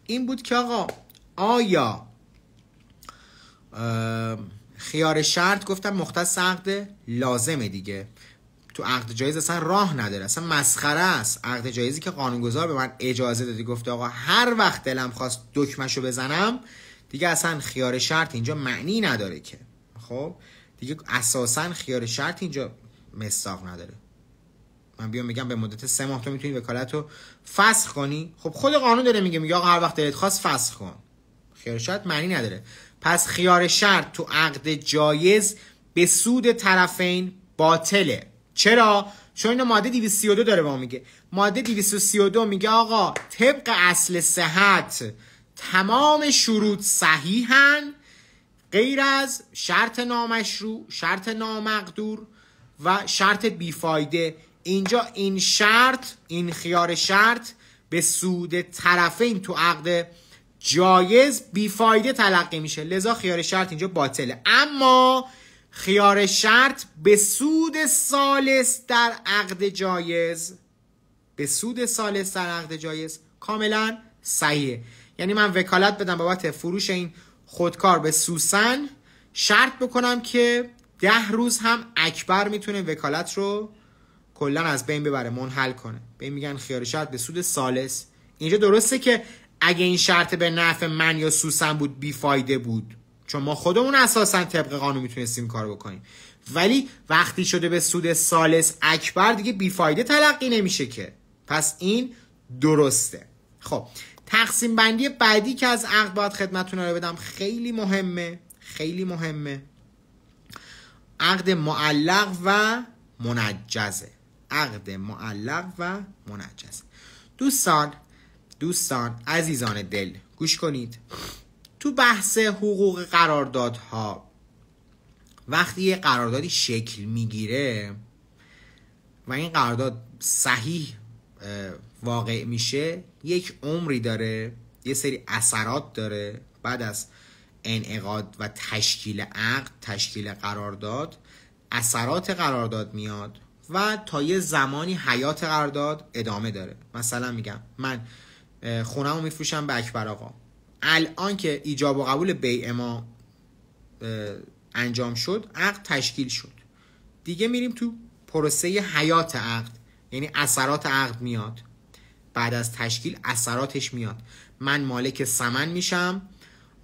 این بود که آقا آیا خیار شرط گفتم مختص عقد لازمه دیگه، تو عقد جایز اصلا راه نداره، اصلا مسخره است. عقد جایزی که قانونگذار به من اجازه دادی، گفته آقا هر وقت دلم خواست دکمه‌شو بزنم، دیگه اصلا خیار شرط اینجا معنی نداره که. خب دیگه اساسا خیار شرط اینجا مصداق نداره. من بیام میگم به مدت 3 ماه تو میتونی وکالت رو فسخ کنی، خب خود قانون داره میگه آقا هر وقت دلت خواست فسخ کن. خیار شرط معنی نداره. پس خیار شرط تو عقد جایز به سود طرفین باطله. چرا؟ چون اینو ماده 232 داره با میگه. ماده 232 میگه آقا طبق اصل صحت تمام شروط صحیحن غیر از شرط نامشروع، شرط نامقدور و شرط بیفایده. اینجا این شرط، این خیار شرط به سود طرفین تو عقد جایز بیفایده تلقی میشه، لذا خیار شرط اینجا باطله. اما خیار شرط به سود ثالث در عقد جایز، به سود ثالث در عقد جایز کاملا صحیحه. یعنی من وکالت بدم بابت فروش این خودکار به سوسن، شرط بکنم که 10 روز هم اکبر میتونه وکالت رو کلا از بین ببره، منحل کنه. به این میگن خیار شرط به سود ثالث. اینجا درسته که اگه این شرط به نفع من یا سوسن بود بیفایده بود، چون ما خودمون اساسا طبق قانون میتونستیم کار بکنیم، ولی وقتی شده به سود ثالث اکبر دیگه بیفایده تلقی نمیشه که. پس این درسته. خب تقسیم بندی بعدی که از عقد باید خدمتتون رو بدم خیلی مهمه، خیلی مهمه. عقد معلق و منجزه. عقد معلق و منجزه. دوستان عزیزان دل گوش کنید. تو بحث حقوق قراردادها وقتی یه قراردادی شکل میگیره و این قرارداد صحیح واقع میشه، یک عمری داره، یه سری اثرات داره. بعد از انعقاد و تشکیل عقد، تشکیل قرارداد، اثرات قرارداد میاد و تا یه زمانی حیات قرارداد ادامه داره. مثلا میگم من خونه‌مو میفروشم به اکبر آقا، الان که ایجاب و قبول بیع ما انجام شد، عقد تشکیل شد، دیگه میریم تو پروسه حیات عقد، یعنی اثرات عقد میاد. بعد از تشکیل اثراتش میاد. من مالک ثمن میشم،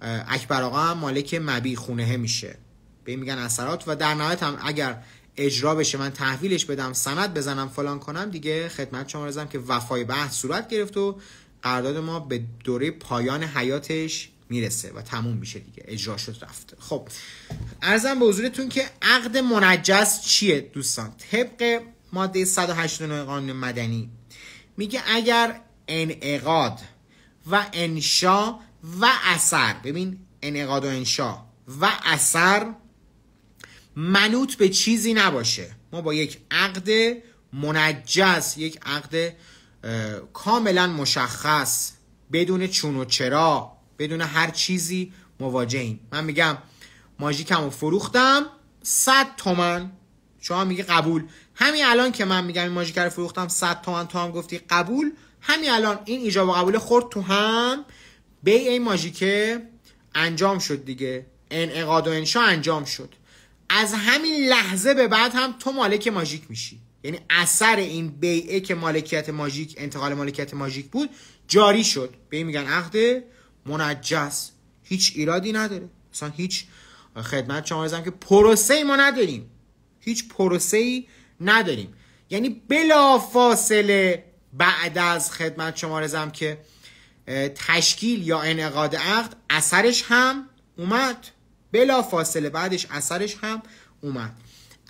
اکبر آقا هم مالک مبیع خونه میشه، به این میگن اثرات. و در نهایت هم اگر اجرا بشه، من تحویلش بدم، سند بزنم، فلان کنم، دیگه خدمت شما رسیدم که وفای بحث صورت گرفت و قرارداد ما به دوره پایان حیاتش میرسه و تموم میشه دیگه، اجرا شد رفته. خب عرضم به حضورتون که عقد منجز چیه دوستان؟ طبق ماده 189 قانون مدنی میگه اگر انعقاد و انشا و اثر، ببین انعقاد و انشا و اثر منوط به چیزی نباشه، ما با یک عقد منجز، یک عقد کاملا مشخص، بدون چون و چرا، بدون هر چیزی مواجهیم. من میگم ماژیکمو فروختم 100 تومن، شما میگی قبول. همین الان که من میگم این ماژیک رو فروختم 100 تومن، تو هم گفتی قبول، همین الان این ایجاب و قبول خورد تو هم، بیع این ماژیک انجام شد دیگه، انعقاد و انشا انجام شد. از همین لحظه به بعد هم تو مالک ماژیک میشی، یعنی اثر این بیعه که مالکیت ماژیک، انتقال مالکیت ماژیک بود، جاری شد. به این میگن عقد منجز. هیچ ایرادی نداره، مثلا هیچ خدمت شما رسیدم که پروسه‌ای ما نداریم، هیچ پروسه‌ای نداریم. یعنی بلا فاصله بعد از خدمت شما رسیدم که تشکیل یا انعقاد عقد اثرش هم اومد، بلا فاصله بعدش اثرش هم اومد.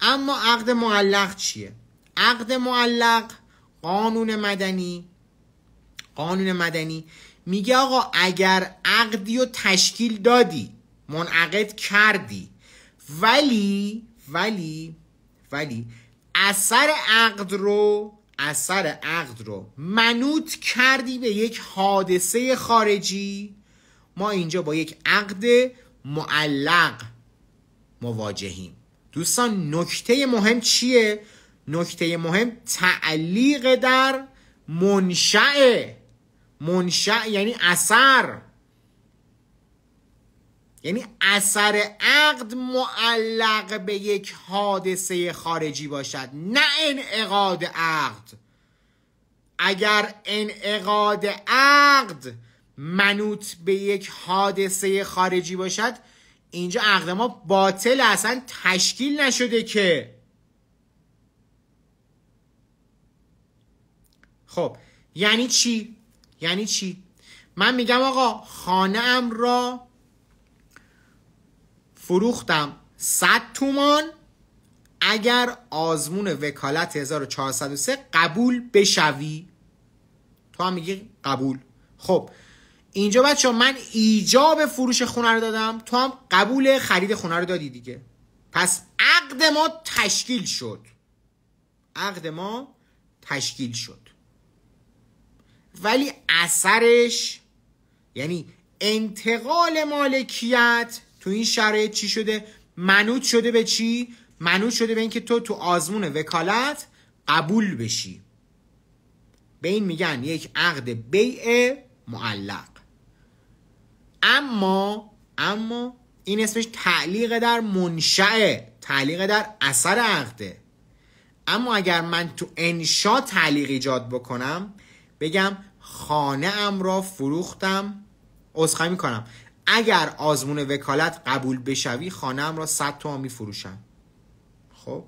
اما عقد معلق چیه؟ عقد معلق قانون مدنی میگه آقا اگر عقدی رو تشکیل دادی، منعقد کردی، ولی اثر عقد رو منوط کردی به یک حادثه خارجی، ما اینجا با یک عقد معلق مواجهیم. دوستان نکته مهم چیه؟ نکته مهم تعلیق در منشأ یعنی اثر، یعنی اثر عقد معلق به یک حادثه خارجی باشد، نه انعقاد عقد. اگر انعقاد عقد منوط به یک حادثه خارجی باشد، اینجا عقد ما باطل، اصلا تشکیل نشده که. خب یعنی چی؟ من میگم آقا خانه‌ام را فروختم 100 تومان، اگر آزمون وکالت 1403 قبول بشوی، تو هم میگی قبول. خب اینجا بچه من ایجاب فروش خونه رو دادم، تو هم قبول خرید خونه رو دادی دیگه. پس عقد ما تشکیل شد، عقد ما تشکیل شد، ولی اثرش یعنی انتقال مالکیت تو این شرایط چی شده؟ منوط شده به چی؟ منوط شده به اینکه تو آزمون وکالت قبول بشی. به این میگن یک عقد بیع معلق. اما این اسمش تعلیق در منشأ، تعلیق در اثر عقده. اما اگر من تو انشا تعلیق ایجاد بکنم، بگم خانه ام را فروختم، عذرخواهی میکنم، اگر آزمون وکالت قبول بشوی خانه ام را 100 تومان میفروشم. خب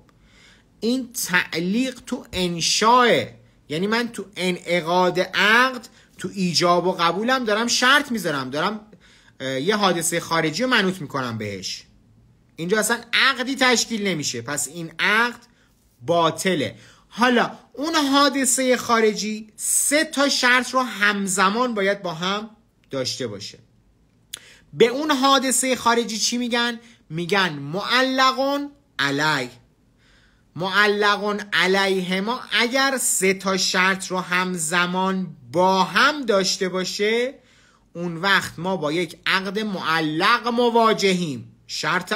این تعلیق تو انشاه، یعنی من تو انعقاد عقد، تو ایجاب و قبولم دارم شرط میذارم، دارم یه حادثه خارجی رو منوط میکنم بهش. اینجا اصلا عقدی تشکیل نمیشه، پس این عقد باطله. حالا اون حادثه خارجی 3 تا شرط رو همزمان باید با هم داشته باشه. به اون حادثه خارجی چی میگن؟ میگن معلقون علیه. معلقون علیه ما اگر 3 تا شرط رو همزمان با هم داشته باشه، اون وقت ما با یک عقد معلق مواجهیم. شرط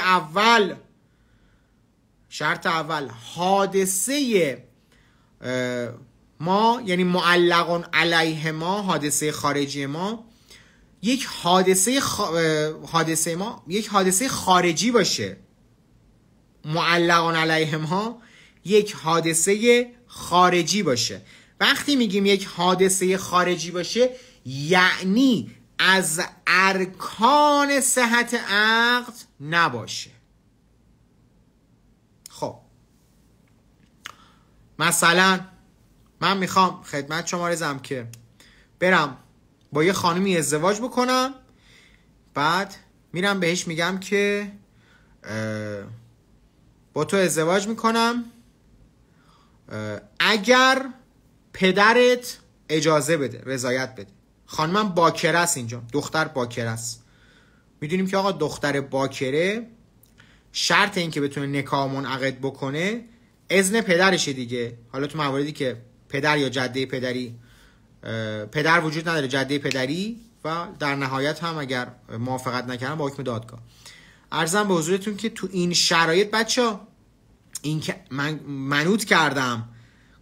اول حادثه ما، یعنی معلقون علیه ما، حادثه خارجی ما، یک حادثه خارجی باشه. معلقون علیه ما یک حادثه خارجی باشه. وقتی میگیم یک حادثه خارجی باشه، یعنی از ارکان صحت عقد نباشه. خب مثلا من میخوام خدمت شما رسم که برم با یه خانمی ازدواج بکنم، بعد میرم بهش میگم که با تو ازدواج میکنم اگر پدرت اجازه بده، رضایت بده. خانمم باکره است، اینجا دختر باکره است. میدونیم که آقا دختر باکره شرط این که بتونه نکاح منعقد بکنه اذن پدرشه دیگه. حالا تو مواردی که پدر یا جده پدری، پدر وجود نداره، جده پدری، و در نهایت هم اگر موافقت نکردن با حکم دادگاه. عرضم به حضورتون که تو این شرایط بچه، این که من منوط کردم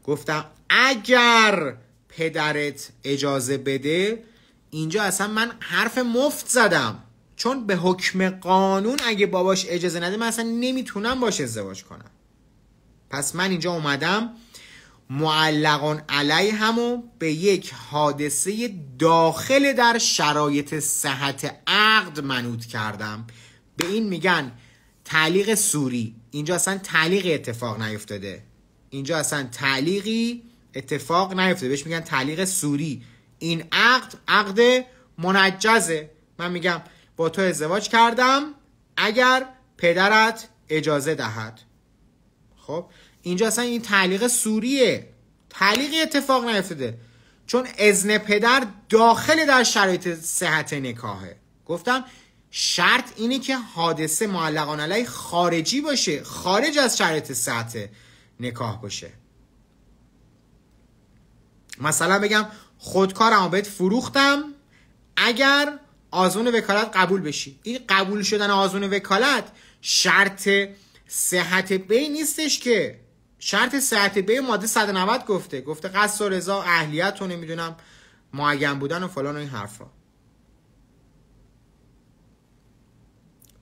گفتم اگر پدرت اجازه بده، اینجا اصلا من حرف مفت زدم، چون به حکم قانون اگه باباش اجازه نده من اصلا نمیتونم باش ازدواج کنم. پس من اینجا اومدم معلقون علیه همو به یک حادثه داخل در شرایط صحت عقد منوط کردم. به این میگن تعلیق صوری. اینجا اصلا تعلیقی اتفاق نیفتاده، اینجا اصلا تعلیقی اتفاق نیفتاده، بهش میگن تعلیق صوری. این عقد منجزه. من میگم با تو ازدواج کردم اگر پدرت اجازه دهد. خب اینجا اصلا این تعلیق صوریه، تعلیقی اتفاق نیفتاده، چون اذن پدر داخل در شرایط صحت نکاحه. گفتم شرط اینه که حادثه معلقان علیه خارجی باشه، خارج از شرایط صحت نکاح باشه. مثلا بگم خودکارمو بهت فروختم اگر آزمون وکالت قبول بشی. این قبول شدن آزمون وکالت شرط صحت بی نیستش که. شرط صحت بی ماده 190 گفته قصد و رضا، اهلیت و نمیدونم معین بودن و فلان و این حرفا.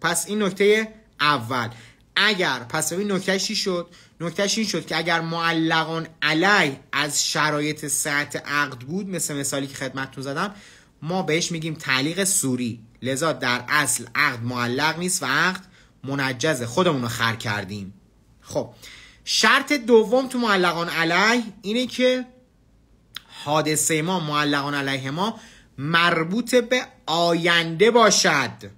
پس این نکته اول. اگر پس این نکتهش چی شد؟ نکتهش این شد که اگر معلقون علی از شرایط صحت عقد بود، مثل مثالی که خدمتتون زدم، ما بهش میگیم تعلیق صوری. لذا در اصل عقد معلق نیست و عقد منجزه، خودمون رو خر کردیم. خب شرط دوم تو معلقان علیه اینه که حادثه ما معلقان علیه ما مربوط به آینده باشد،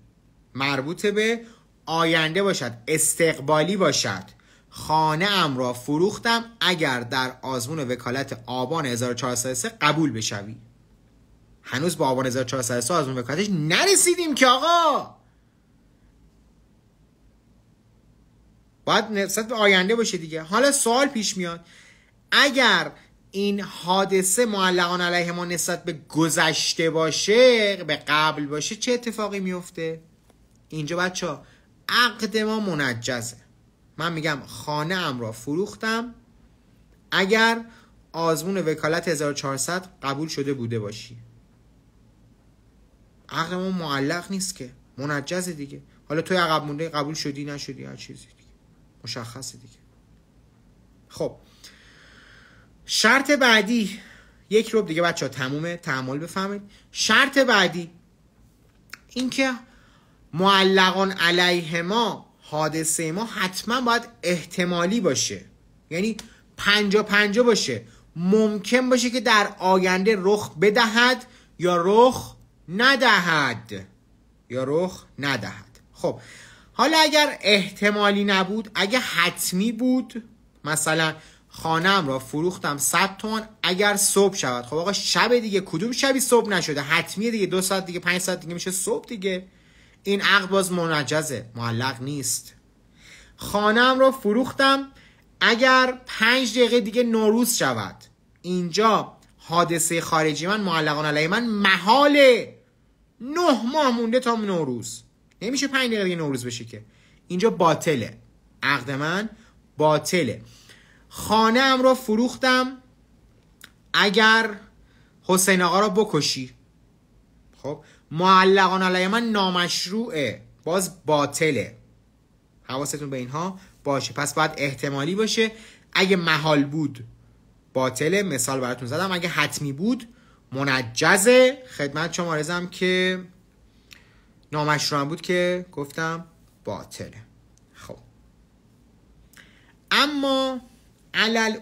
مربوط به آینده باشد، استقبالی باشد. خانه ام را فروختم اگر در آزمون وکالت آبان 1403 قبول بشوی. هنوز با آبان 1403 آزمون وکالتش نرسیدیم که آقا، باید نسبت به آینده باشه دیگه. حالا سوال پیش میاد، اگر این حادثه معلقان علیه ما نسبت به گذشته باشه، به قبل باشه، چه اتفاقی میفته؟ اینجا بچه عقد ما منجزه. من میگم خانه ام را فروختم اگر آزمون وکالت 1400 قبول شده بوده باشی. عقد ما معلق نیست که، منجزه دیگه. حالا توی عقب مونده قبول شدی نشدی هر چیزی دیگه مشخصه دیگه. خب شرط بعدی، یک رو دیگه بچه ها تمومه، تحمل بفهمید. شرط بعدی این که معلقان علیه ما، حادثه ما حتما باید احتمالی باشه، یعنی 50-50 باشه. ممکن باشه که در آینده رخ بدهد یا رخ ندهد، خب حالا اگر احتمالی نبود، اگه حتمی بود، مثلا خانم را فروختم 100 تومان اگر صبح شود. خب آقا شب دیگه، کدوم شبی صبح نشده؟ حتمیه دیگه، 2 ساعت دیگه 5 ساعت دیگه میشه صبح دیگه. این عقد باز منجزه، معلق نیست. خانم را فروختم اگر 5 دقیقه دیگه نوروز شود. اینجا حادثه خارجی من، معلقان علیه من محاله. 9 ماه مونده تا نوروز، نمیشه 5 دقیقه دیگه نوروز بشه که. اینجا باطله، عقد من باطله. خانه ام را فروختم اگر حسین آقا را بکشی. خب معلقان علیه من نامشروعه، باز باطله. حواستون به اینها باشه. پس باید احتمالی باشه. اگه محال بود باطله، مثال براتون زدم. اگه حتمی بود منجزه. خدمت شما عرضم که نامشروع بود که گفتم باطله. خب اما علل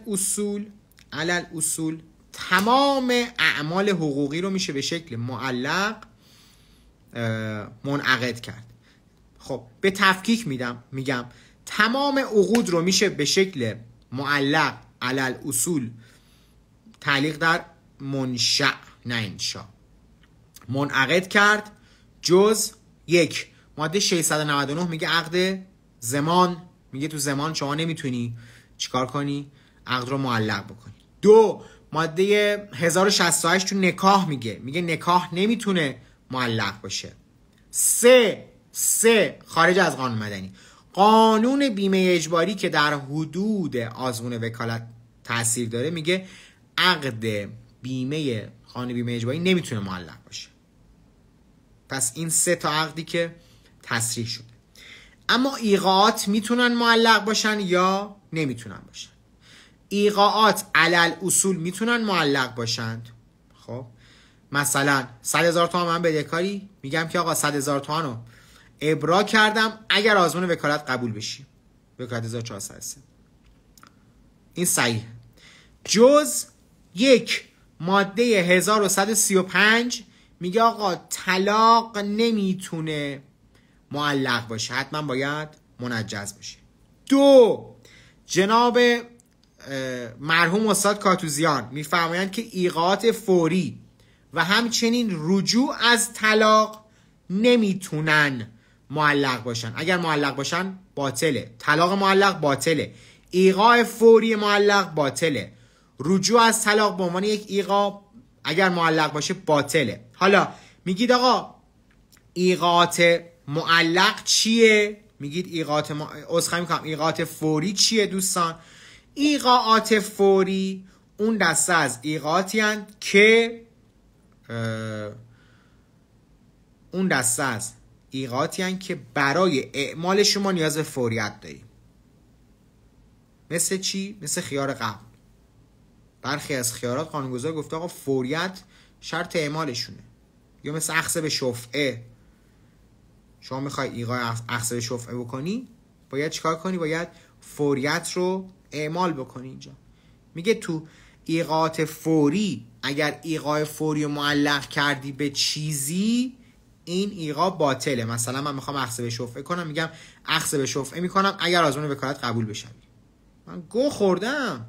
اصول تمام اعمال حقوقی رو میشه به شکل معلق منعقد کرد. خب به تفکیک میگم تمام عقود رو میشه به شکل معلق علل اصول تعلیق در منشأ نه انشاء منعقد کرد، جز یک. ماده 699 میگه عقد زمان، میگه تو زمان شما نمیتونی چیکار کنی؟ عقد رو معلق بکنی. 2. ماده 1068 تو نکاح میگه نکاح نمیتونه معلق باشه. 3 خارج از قانون مدنی، قانون بیمه اجباری که در حدود آزمون وکالت تاثیر داره میگه عقد بیمه، قانون بیمه اجباری نمیتونه معلق باشه. پس این 3 تا عقدی که تصریح شده. اما ایقاعات میتونن معلق باشن یا نمیتونن باشن. ایقاعات علل اصول میتونن معلق باشند. خب مثلا 100,000 تومان من بدهکاری، میگم که آقا 100,000 تومان رو ابرا کردم اگر آزمون وکالت قبول بشی، وکالت 1403. این صحیح. جز یک، ماده 1135 میگه آقا طلاق نمیتونه معلق باشه، حتما باید منجز باشه. 2. جناب مرحوم استاد کاتوزیان میفرمایند که ایقاعات فوری و همچنین رجوع از طلاق نمیتونن معلق باشن. اگر معلق باشن باطله. طلاق معلق باطله، ایقاع فوری معلق باطله، رجوع از طلاق به عنوان یک ایقاع اگر معلق باشه باطله. حالا میگید آقا ایقاعات معلق چیه؟ میگید ایقاعات فوری چیه دوستان؟ ایقاعات فوری اون دسته از ایقاعاتی هستند که برای اعمال شما نیاز به فوریت داریم. مثل چی؟ مثل خیار قبل. برخی از خیارات قانونگذار گفته آقا فوریت شرط اعمالشونه. یا مثل اخذ به شفعه، شما میخوای ایقاع اخذ به شفعه بکنی، باید چیکار کنی؟ باید فوریت رو اعمال بکنی. اینجا میگه تو ایقاعات فوری اگر ایقاع فوری رو معلق کردی به چیزی، این ایقاع باطله. مثلا من میخوام اخذ به شفعه کنم، میگم اخذ به شفعه میکنم اگر آزمون وکالت قبول بشه. من گو خوردم،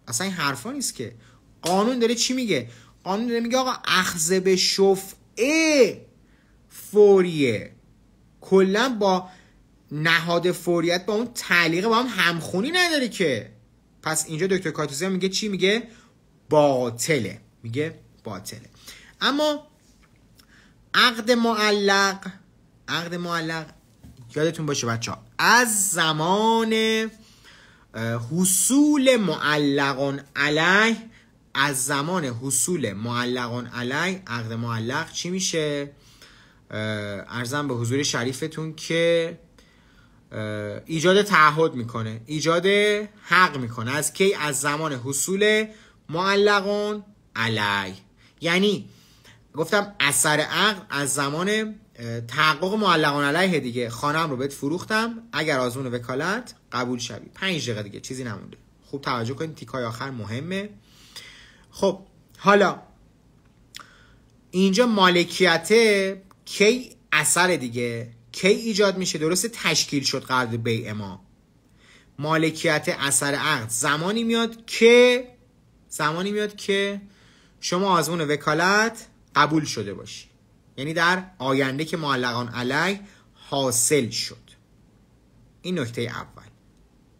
اصلا این حرفا نیست که. قانون داره چی میگه؟ قانون داره میگه آقا اخذ به شفعه فوریه، کلا با نهاد فوریت با اون تعلیق با هم همخونی نداره که. پس اینجا دکتر کاتوزیان میگه چی؟ میگه باطله، میگه باطله. اما عقد معلق یادتون باشه بچه ها، از زمان حصول معلقون علیه، از زمان حصول معلقون علیه عقد معلق چی میشه؟ عرضم به حضور شریفتون که ایجاد تعهد میکنه، ایجاد حق میکنه. از کی؟ از زمان حصول معلقون علیه. یعنی گفتم اثر عقد از زمان تحقق معلقون علیه دیگه. خانم رو بهت فروختم، اگر آزمون وکالت قبول شوی. 5 دقیقه دیگه، چیزی نمونده. خوب توجه کنید، تیکای آخر مهمه. خب حالا اینجا مالکیت کی اثر دیگه، کی ایجاد میشه؟ درست تشکیل شد قرارداد بیع ما. مالکیت اثر عقد زمانی میاد که شما آزمون وکالت قبول شده باشی، یعنی در آینده که معلقان علیه حاصل شد. این نکته اول.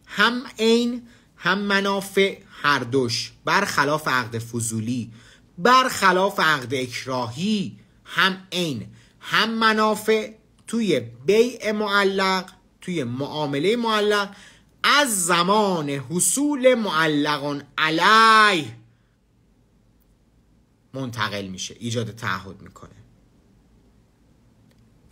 هم عین هم منافع، هر دوش برخلاف عقد فضولی، برخلاف عقد اکراهی، هم عین هم منافع توی بیع معلق، توی معامله معلق از زمان حصول معلقان علیه منتقل میشه، ایجاد تعهد میکنه.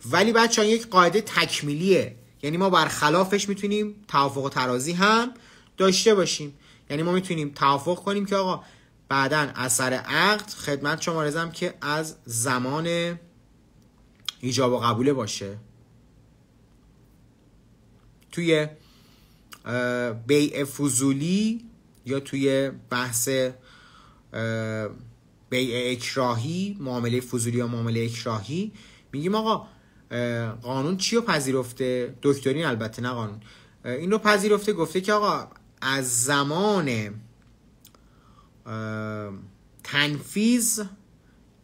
ولی بچه ها یک قاعده تکمیلیه، یعنی ما برخلافش میتونیم توافق و ترازی هم داشته باشیم. یعنی ما میتونیم توافق کنیم که آقا بعداً اثر عقد خدمت شما رزم که از زمان ایجاب و قبوله باشه. توی بیع فضولی یا توی بحث بیع اکراهی، معامله فضولی یا معامله اکراهی، میگیم آقا قانون چی رو پذیرفته؟ دکترین البته، نه قانون. این رو پذیرفته، گفته که آقا از زمان تنفیذ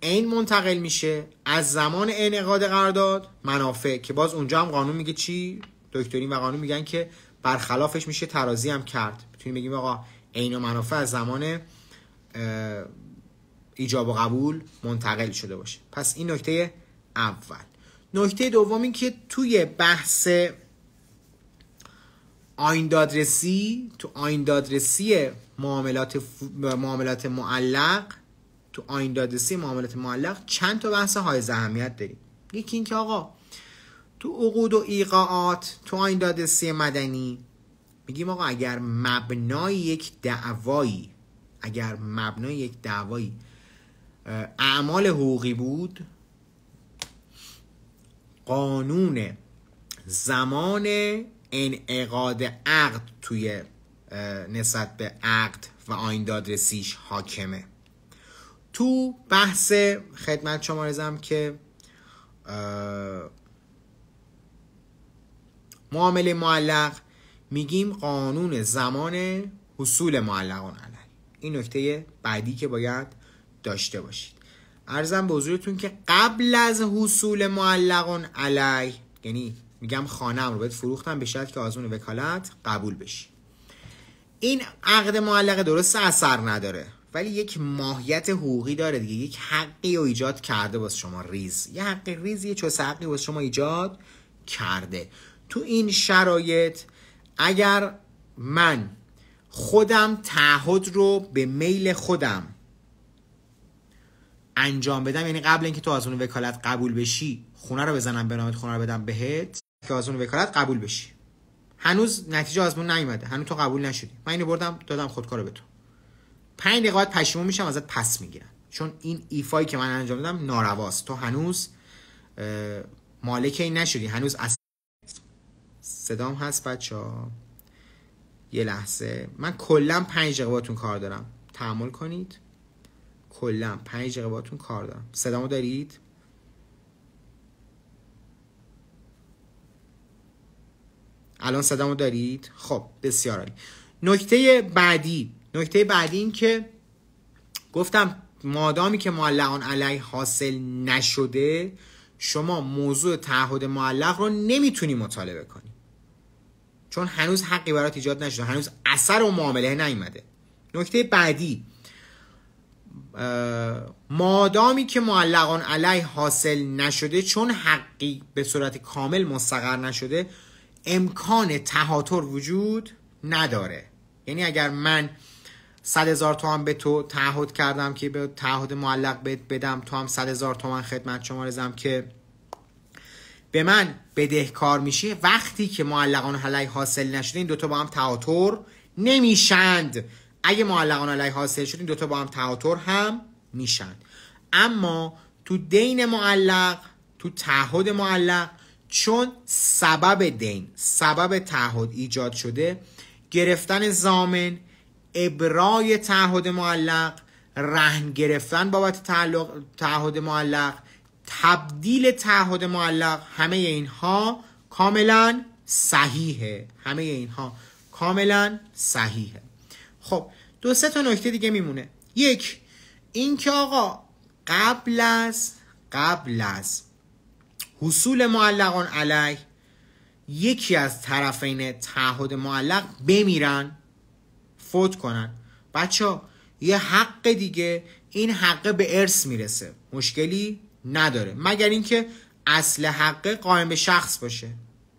عین منتقل میشه، از زمان انعقاد قرارداد منافع، که باز اونجا هم قانون میگه چی؟ دکترین و قانون میگن که برخلافش میشه ترازی هم کرد. میتونیم بگیم آقا عین و منافع از زمان ایجاب و قبول منتقل شده باشه. پس این نکته اول. نکته دوم این که توی بحث آیندادرسی، تو آیندادرسی معاملات معلق، تو آیندادرسی معاملات معلق چند تا بحث حائز اهمیت داریم. یکی این که آقا تو عقود و ایقاعات، تو آیندادرسی مدنی میگیم آقا اگر مبنای یک دعوایی اعمال حقوقی بود، قانون زمان انعقاد عقد توی نسبت به عقد و آیندادرسیش حاکمه. تو بحث خدمت شما رزم که معامله معلق میگیم قانون زمان حصول معلقان علیه. این نکته بعدی که باید داشته باشید. عرضم به حضورتون که قبل از حصول معلقان علیه، یعنی میگم خانم رو بهت فروختم به شرط که آزمون وکالت قبول بشی. این عقد معلقه درست اثر نداره ولی یک ماهیت حقوقی داره دیگه، یک حقی رو ایجاد کرده واسه شما، یه حق ریز، یه چوس حقی واسه شما ایجاد کرده. تو این شرایط اگر من خودم تعهد رو به میل خودم انجام بدم، یعنی قبل اینکه تو آزمون وکالت قبول بشی خونه رو بزنم به نامت، خونه رو بدم بهت که آزمون وکالت قبول بشی، هنوز نتیجه آزمون نیومده، هنوز تو قبول نشدی، من اینو بردم دادم خودکارو به تو، 5 دقیقه بعد پشیمون میشم ازت پس میگیرم، چون این ایفایی که من انجام دادم نارواست، تو هنوز مالک این نشدی، هنوز صدام هست بچه‌ها؟ یه لحظه، من کلا 5 دقیقه باهاتون کار دارم، تحمل کنید، کلا 5 دقیقه باهاتون کار دارم. صدامو دارید؟ الان صدامو دارید؟ خب بسیار عالی. نکته بعدی این که گفتم مادامی که معلقان علیه حاصل نشده، شما موضوع تعهد معلق رو نمیتونی مطالبه کنی، چون هنوز حقی برات ایجاد نشده، هنوز اثر و معامله نیومده. نکته بعدی، مادامی که معلقان علیه حاصل نشده، چون حقی به صورت کامل مستقر نشده، امکان تهاتر وجود نداره. یعنی اگر من 100,000 تومان به تو تعهد کردم که به تعهد معلق بدم، تو هم 100,000 تومان خدمت شما رزم که به من بدهکار میشه، وقتی که معلقان علیه حاصل نشده این دوتا با هم تهاتر نمیشند. اگه معلقان علیه حاصل شد این دوتا با هم تهاتر هم میشند. اما تو دین معلق، تو تعهد معلق، چون سبب دین، سبب تعهد ایجاد شده، گرفتن ضامن، ابرای تعهد معلق، رهن گرفتن بابت تعهد معلق، تبدیل تعهد معلق، همه اینها کاملا صحیحه. همه اینها کاملا صحیحه. خب 2-3 تا نکته دیگه میمونه. یک، این که آقا قبل از حصول معلقان علیه یکی از طرفین تعهد معلق بمیرن، فوت کنن، بچه یه حق دیگه، این حق به ارث میرسه، مشکلی نداره، مگر اینکه اصل حق قائم به شخص باشه.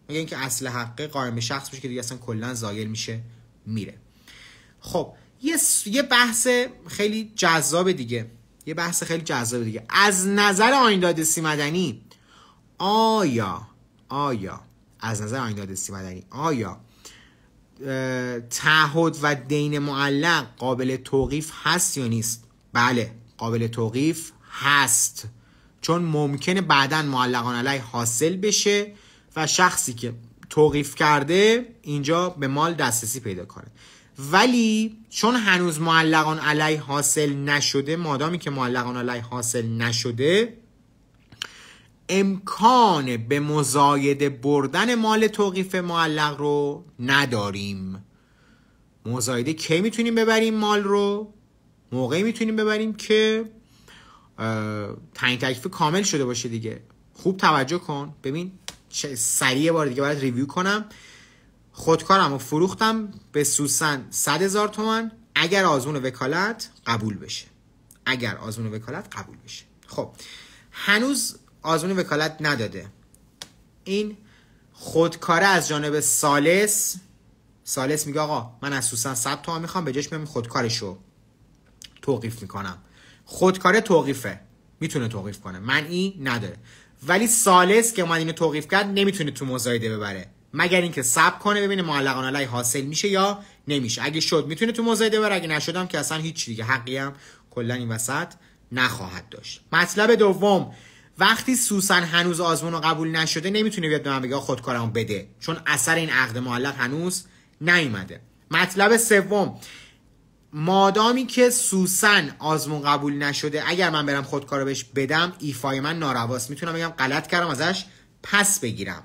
مگر اینکه اصل حق قائم به شخص باشه که دیگه اصلا کلا زایل میشه، میره. خب یه بحث خیلی جذاب دیگه، از نظر آیین دادرسی مدنی آیا از نظر آیین دادرسی مدنی آیا تعهد و دین معلق قابل توقیف هست یا نیست؟ بله، قابل توقیف هست، چون ممکنه بعداً معلقان علیه حاصل بشه و شخصی که توقیف کرده اینجا به مال دسترسی پیدا کنه. ولی چون هنوز معلقان علیه حاصل نشده، مادامی که معلقان علیه حاصل نشده، امکان به مزایده بردن مال توقیف معلق رو نداریم. مزایده کی میتونیم ببریم مال رو؟ موقعی میتونیم ببریم که تعیین تکلیف کامل شده باشه دیگه. خوب توجه کن، ببین سریع بار دیگه باید ریویو کنم. خودکارم رو فروختم به سوسن 100,000 تومان اگر آزمون وکالت قبول بشه. خب هنوز آزمون وکالت نداده. این خودکاره از جانب ثالث میگه آقا من از سوسن 100 تومان میخوام، به جاش میام خودکارشو توقیف میکنم. خودکاره توقیفه، میتونه توقیف کنه، منعی نداره. ولی ثالث که اومد اینو توقیف کرد نمیتونه تو مزایده ببره، مگر اینکه صبر کنه ببینه معلقان علیه حاصل میشه یا نمیشه. اگه شد میتونه تو مزایده ببره، اگه نشدم که اصلا هیچ دیگه حقی هم کلا این وسط نخواهد داشت. مطلب دوم، وقتی سوسن هنوز آزمون رو قبول نشده نمیتونه بیاد به من بگه خودکارمو بده، چون اثر این عقد معلق هنوز نیومده. مطلب سوم، مادامی که سوسن آزمون قبول نشده، اگر من برم خودکارو بهش بدم ایفای من نارواست، میتونم بگم غلط کردم ازش پس بگیرم.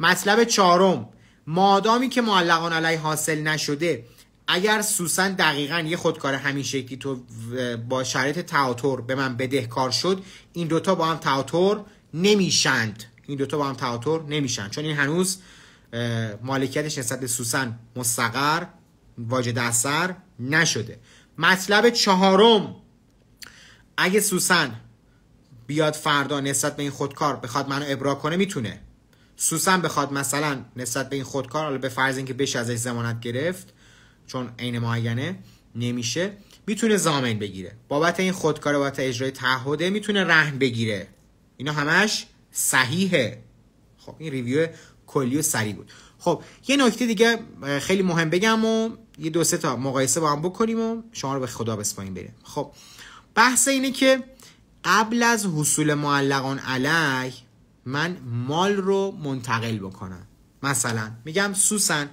مطلب چهارم، مادامی که معلقان علیه حاصل نشده، اگر سوسن دقیقاً یه خودکار همین شکلی تو با شرایط تهاتر به من بدهکار شد، این دوتا با هم تهاتر نمیشند. چون این هنوز مالکیتش نسبت به سوسن مستقر، واجد اثر نشده. مطلب چهارم، اگه سوسن بیاد فردا نسبت به این خودکار بخواد منو ابرا کنه، میتونه. سوسن بخواد مثلا نسبت به این خودکار، حالا به فرض اینکه بشه ازش ضمانت گرفت چون عین معینه نمیشه، میتونه ضامن بگیره بابت این خودکار، بابت اجرای تعهده میتونه رهن بگیره. اینا همش صحیحه. خب این ریویو کلی و سریع بود. خب یه نکته دیگه خیلی مهم بگم و یه 2-3 تا مقایسه با هم بکنیم و شما رو به خدا بسپاریم بریم. خب بحث اینه که قبل از حصول معلقان علیه من مال رو منتقل بکنم. مثلا میگم سوسن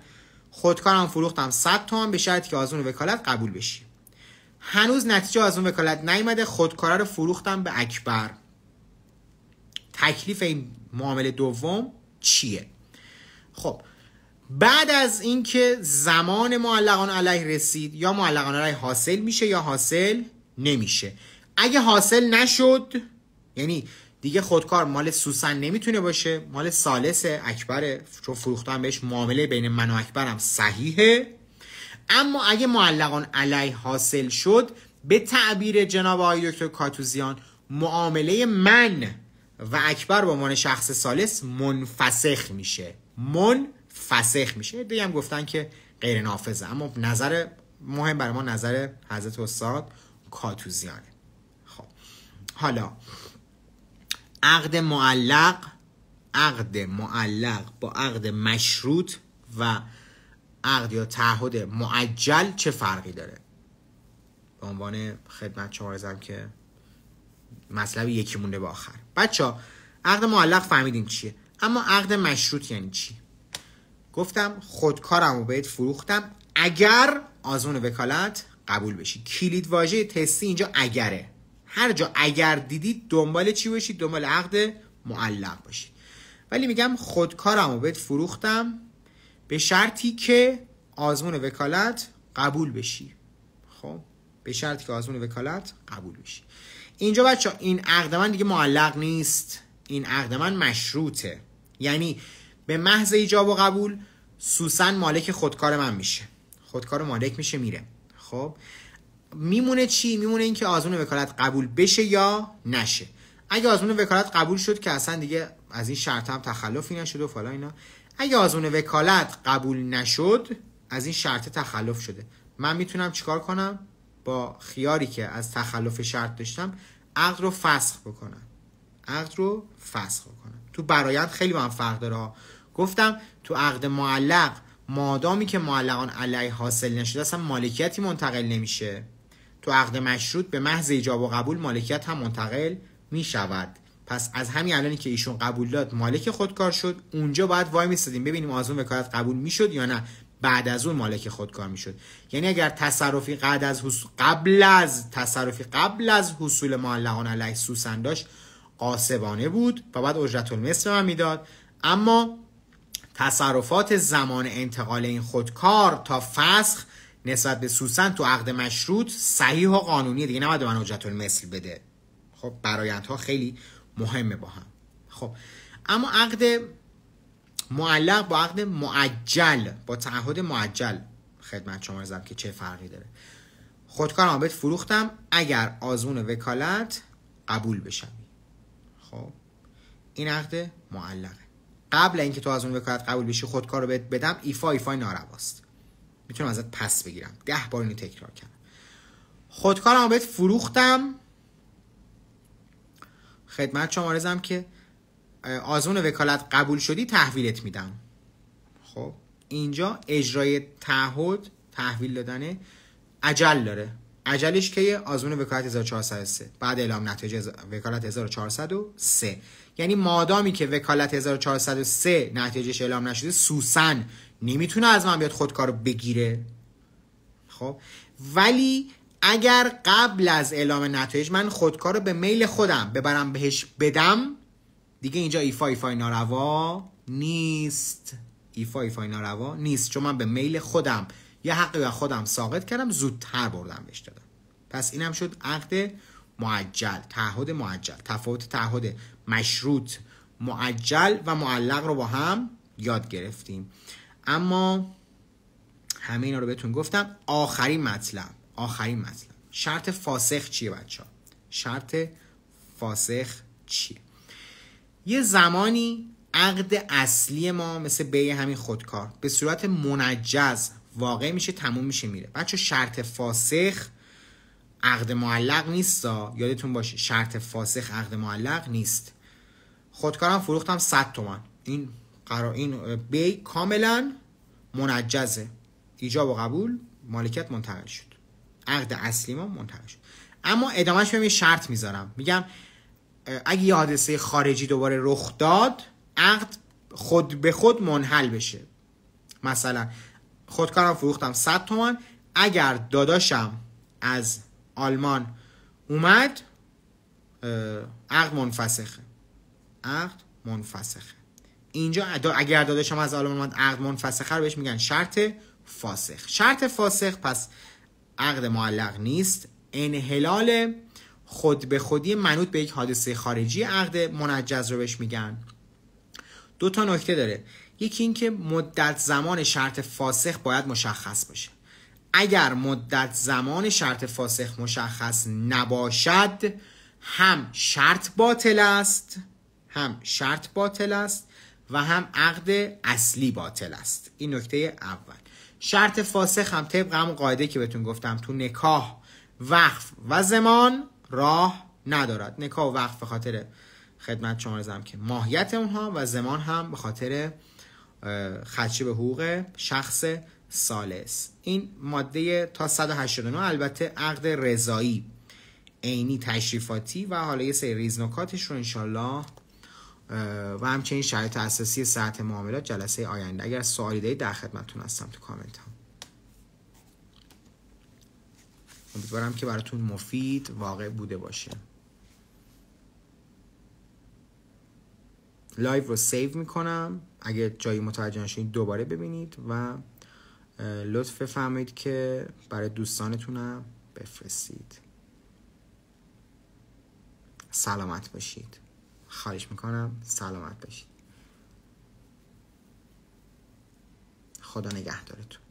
خودکارم فروختم 100 تومان به شرطی که آزمون وکالت قبول بشی. هنوز نتیجه آزمون وکالت نیومده، خودکاره رو فروختم به اکبر. تکلیف این معامله دوم چیه؟ خب بعد از اینکه زمان معلقان علیه رسید، یا معلقان علیه حاصل میشه یا حاصل نمیشه. اگه حاصل نشد، یعنی دیگه خودکار مال سوسن نمیتونه باشه، مال ثالث اکبره، چون فروختن بهش، معامله بین من و اکبرم صحیحه. اما اگه معلقان علیه حاصل شد، به تعبیر جناب آقای دکتر کاتوزیان معامله من و اکبر به عنوان شخص ثالث منفسخ میشه. منفسخ میشه. دیگه هم گفتن که غیر نافذه، اما نظر مهم برای ما نظر حضرت استاد کاتوزیانه. خب حالا عقد معلق با عقد مشروط و عقد یا تعهد معجل چه فرقی داره؟ به عنوان خدمت شما عرضم که مطلب یکی مونده به آخر. بچه‌ها عقد معلق فهمیدیم چیه، اما عقد مشروط یعنی چی؟ گفتم خودکارمو بهت فروختم اگر آزمون وکالت قبول بشی. کلید واژه تستی اینجا اگره. هر جا اگر دیدید دنبال چی باشید؟ دنبال عقد معلق باشید. ولی میگم خودکارمو بهت فروختم به شرطی که آزمون وکالت قبول بشی. خب به شرطی که آزمون وکالت قبول بشی. اینجا بچه این عقد من دیگه معلق نیست، این عقد من مشروطه. یعنی به محض ایجاب و قبول سوسن مالک خودکار من میشه، خودکار مالک میشه میره. خب میمونه چی؟ میمونه این که آزمون وکالت قبول بشه یا نشه. اگه آزمون وکالت قبول شد که اصلا دیگه از این شرط هم تخلفی نشد و فلان اینا. اگه آزمون وکالت قبول نشد از این شرط تخلف شده. من میتونم چیکار کنم؟ با خیاری که از تخلف شرط داشتم عقد رو فسخ بکنم. تو برایند خیلی با هم فرق داره. گفتم تو عقد معلق مادامی که معلقان علیه حاصل نشده اصلا مالکیتی منتقل نمیشه. تو عقد مشروط به محض ایجاب و قبول مالکیت هم منتقل میشود. پس از همین الانی که ایشون قبول داد مالک خودکار شد، اونجا باید وای میستادیم ببینیم آزمون وکالت قبول میشد یا نه. بعد از اون مالک خودکار میشد. یعنی اگر تصرفی قبل از حصول معلقان علیه سوسن داشت غاصبانه بود و بعد اجرت المثل من میداد. اما تصرفات زمان انتقال این خودکار تا فسخ نسبت به سوسن تو عقد مشروط صحیح و قانونیه دیگه، نباید من اجرت المثل بده. خب برآیندها خیلی مهمه با هم. خب اما عقد معلق با عقد معجل با تعهد معجل خدمت شما عرضم که چه فرقی داره. خودکارم بهت فروختم اگر آزمون وکالت قبول بشم. خب این عقد معلقه. قبل اینکه تو آزمون وکالت قبول بشی خودکار رو بهت بدم ایفای نارواست، میتونم ازت پس بگیرم. 10 بار اینو تکرار کردم. خودکارم بهت فروختم خدمت شما عرضم که آزمون وکالت قبول شدی تحویلت میدم. خب اینجا اجرای تعهد تحویل دادن اجل داره. اجلش که آزمون وکالت 1403 بعد اعلام نتایج وکالت 1403. یعنی مادامی که وکالت 1403 نتایجش اعلام نشده سوسن نمیتونه از من بیاد خودکارو بگیره. خب ولی اگر قبل از اعلام نتایج من خودکارو به میل خودم ببرم بهش بدم دیگه اینجا ایفای ناروا نیست. چون من به میل خودم یه حقی به خودم ساقط کردم، زودتر بردم بهش دادم. پس اینم شد عقد معجل، تعهد معجل. تفاوت تعهد مشروط، معجل و معلق رو با هم یاد گرفتیم. اما همه اینا رو بهتون گفتم. آخرین مطلب شرط فاسخ چیه بچه‌ها؟ شرط فاسخ چیه؟ یه زمانی عقد اصلی ما مثل بیع همین خودکار به صورت منجز واقع میشه، تموم میشه میره. بچه شرط فاسخ عقد معلق نیست. یادتون باشه شرط فاسخ عقد معلق نیست. خودکارم فروختم 100 تومن. این بیع کاملا منجزه. ایجاب و قبول مالکیت منتقل شد. عقد اصلی ما منتقل شد. اما ادامهش بهم شرط میذارم. میگم اگه یه حادثه خارجی دوباره رخ داد عقد خود به خود منحل بشه. مثلا خودکارم فروختم 100 تومان، اگر داداشم از آلمان اومد عقد منفسخه. اینجا اگر داداشم از آلمان اومد عقد منفسخه رو بهش میگن شرط فاسخ. شرط فاسخ پس عقد معلق نیست. انحلال خود به خودی منوط به یک حادثه خارجی عقد منجز رو بهش میگن. 2 تا نکته داره. یکی این که مدت زمان شرط فاسخ باید مشخص باشه. اگر مدت زمان شرط فاسخ مشخص نباشد هم شرط باطل است و هم عقد اصلی باطل است. این نکته اول. شرط فاسخ هم طبق همون قاعده که بهتون گفتم تو نکاح، وقف و ضمان راه ندارد. نکاح و وقف به خاطر خدمت شما عرضم که ماهیت اونها و ضمان هم به خاطر خدشه به حقوق شخص ثالث. این ماده تا 189 البته عقد رضایی، عینی، تشریفاتی و حالا یه سری ریز نکاتش رو انشالله و همچنین شرایط اساسی صحت معاملات جلسه آینده اگر سوالی دارید در خدمتتون هستم تو کامنت ها. امیدوارم که براتون مفید واقع بوده باشه. لایو رو سیو میکنم، اگه جایی متوجه نشدید دوباره ببینید و لطف فرمایید که برای دوستانتونم بفرستید. سلامت باشید. خواهش میکنم سلامت باشید. خدا نگهدارتون.